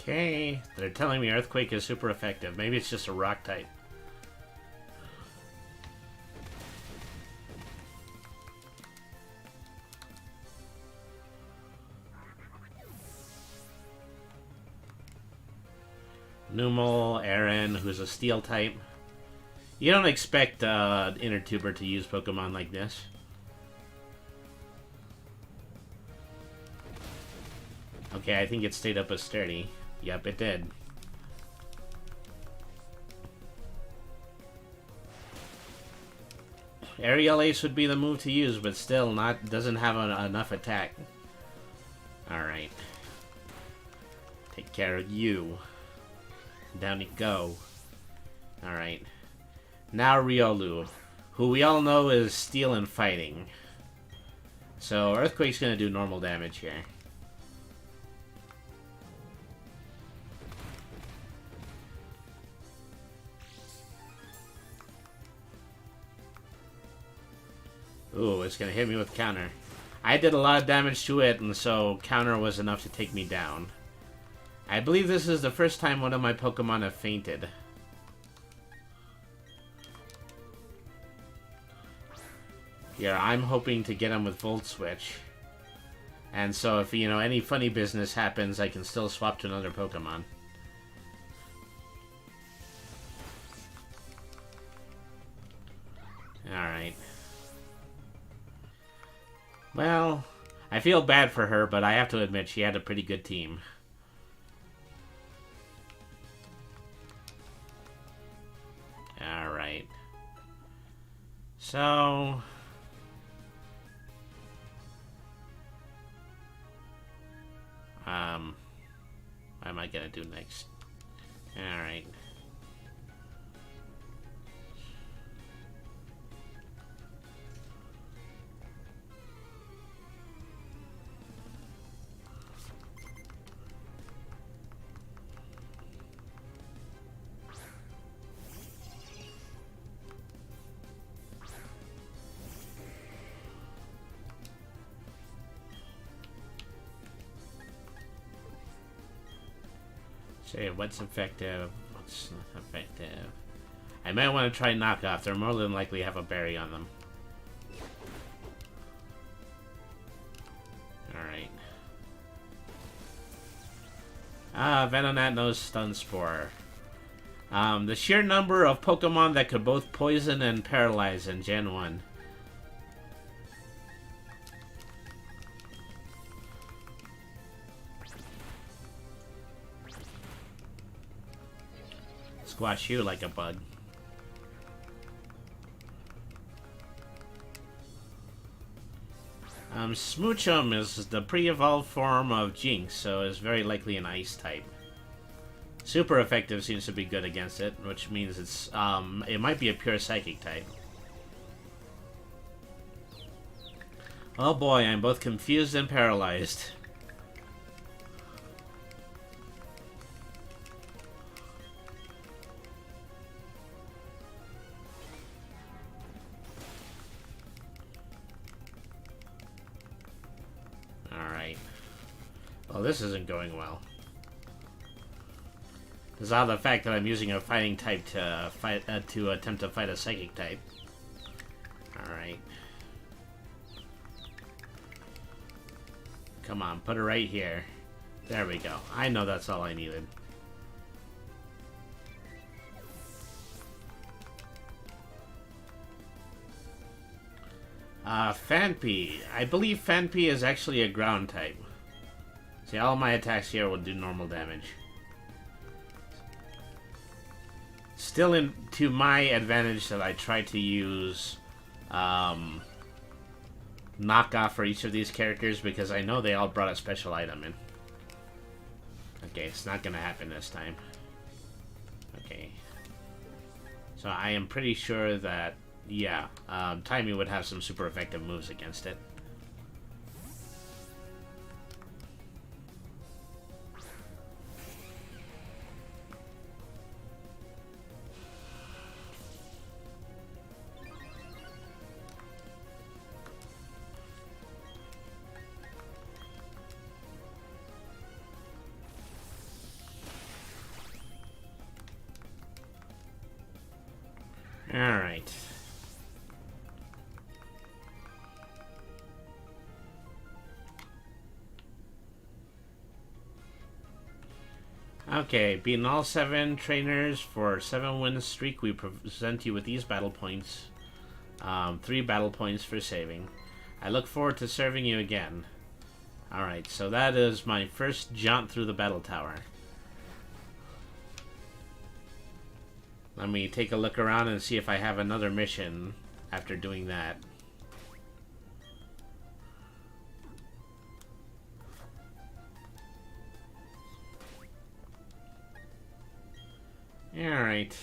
Okay, they're telling me Earthquake is super effective. Maybe it's just a rock type. Numel, Aaron, who's a steel type. You don't expect Inner Tuber to use Pokemon like this. Okay, I think it stayed up as sturdy. Yep, it did. Aerial Ace would be the move to use, but still doesn't have enough attack. Alright. Take care of you. Down you go. Alright. Now Riolu, who we all know is steel and fighting. So Earthquake's gonna do normal damage here. Ooh, it's gonna hit me with counter. I did a lot of damage to it, and so counter was enough to take me down. I believe this is the first time one of my Pokemon have fainted. Here, I'm hoping to get him with Volt Switch. And so if, you know, any funny business happens, I can still swap to another Pokemon. Alright. Well, I feel bad for her, but I have to admit she had a pretty good team. Alright. So... what am I gonna do next? Alright. Say what's effective, what's not effective. I might want to try knockoff. They're more than likely have a berry on them. Alright. Venonat knows Stun Spore. The sheer number of Pokemon that could both poison and paralyze in Gen 1. Squash you like a bug. Smoochum is the pre-evolved form of Jinx, so is very likely an ice type. Super effective seems to be good against it, which means it's it might be a pure psychic type. Oh boy, I'm both confused and paralyzed. Well, this isn't going well. Because of the fact that I'm using a fighting type to fight to attempt to fight a psychic type. All right. Come on, put it right here. There we go. I know that's all I needed. Phanpy. I believe Phanpy is actually a ground type. See, all my attacks here will do normal damage. Still to my advantage that I try to use knockoff for each of these characters because I know they all brought a special item in. Okay, it's not gonna happen this time. So I am pretty sure that, yeah, Timey would have some super effective moves against it. Alright. Okay, beating all 7 trainers for 7-win streak, we present you with these battle points. 3 battle points for saving. I look forward to serving you again. Alright, so that is my first jaunt through the battle tower. Let me take a look around and see if I have another mission after doing that. Alright.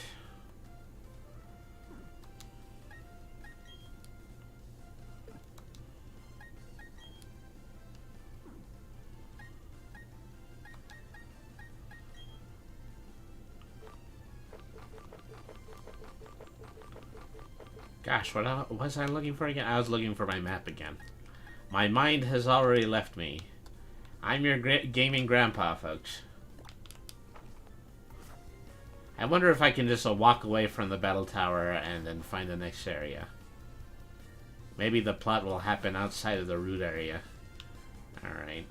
Gosh, what was I looking for again? I was looking for my map again. My mind has already left me. I'm your gaming grandpa, folks. I wonder if I can just walk away from the battle tower and then find the next area. Maybe the plot will happen outside of the root area. Alright.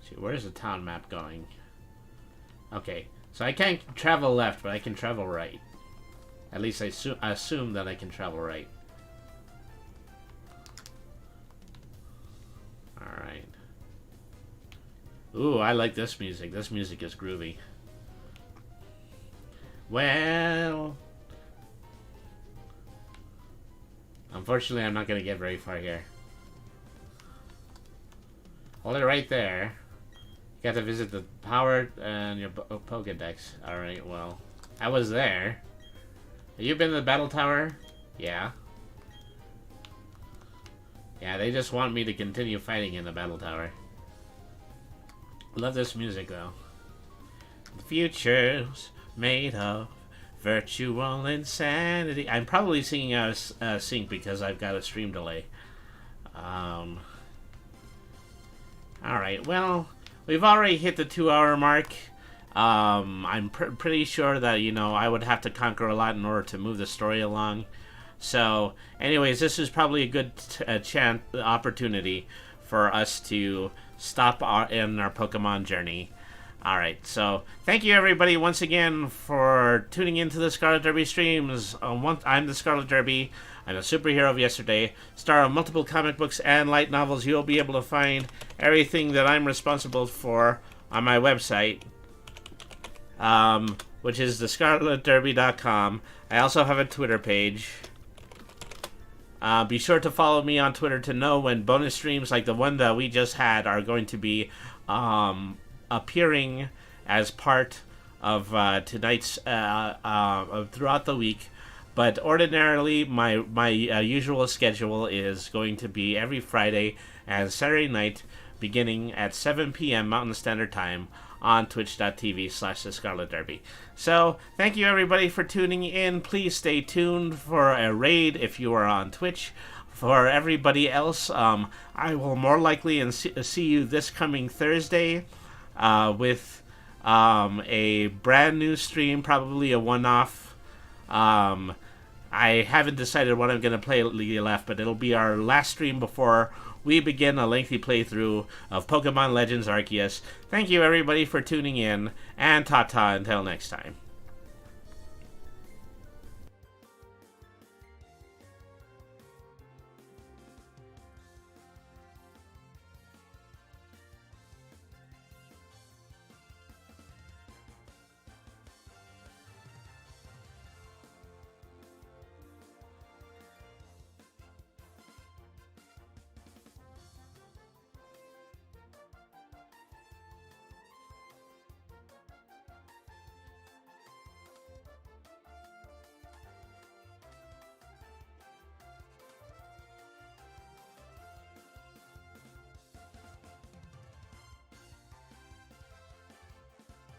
See, where's the town map going? Okay, so I can't travel left, but I can travel right. At least I assume that I can travel right. Alright. Ooh, I like this music. This music is groovy. Well... Unfortunately, I'm not going to get very far here. Hold it right there. You got to visit the power and your Pokedex. Alright, well. I was there. Have you been to the battle tower? Yeah. Yeah, they just want me to continue fighting in the battle tower. Love this music, though. The future's made of virtual insanity. I'm probably singing out of sync because I've got a stream delay. Alright, well... We've already hit the 2-hour mark. I'm pretty sure that, you know, I would have to conquer a lot in order to move the story along. So, anyways, this is probably a good opportunity for us to stop in our Pokemon journey. Alright, so thank you everybody once again for tuning into the Scarlet Derby streams. I'm the Scarlet Derby. I'm a superhero of yesterday, star of multiple comic books and light novels. You'll be able to find everything that I'm responsible for on my website, which is thescarletderby.com. I also have a Twitter page. Be sure to follow me on Twitter to know when bonus streams like the one that we just had are going to be appearing as part of tonight's throughout the week. But ordinarily, my usual schedule is going to be every Friday and Saturday night, beginning at 7 p.m. Mountain Standard Time on twitch.tv/thescarletderby. So, thank you everybody for tuning in. Please stay tuned for a raid if you are on Twitch. For everybody else, I will more likely see you this coming Thursday with a brand new stream, probably a one-off. I haven't decided what I'm going to play left, but it'll be our last stream before we begin a lengthy playthrough of Pokemon Legends Arceus. Thank you everybody for tuning in, and ta-ta until next time.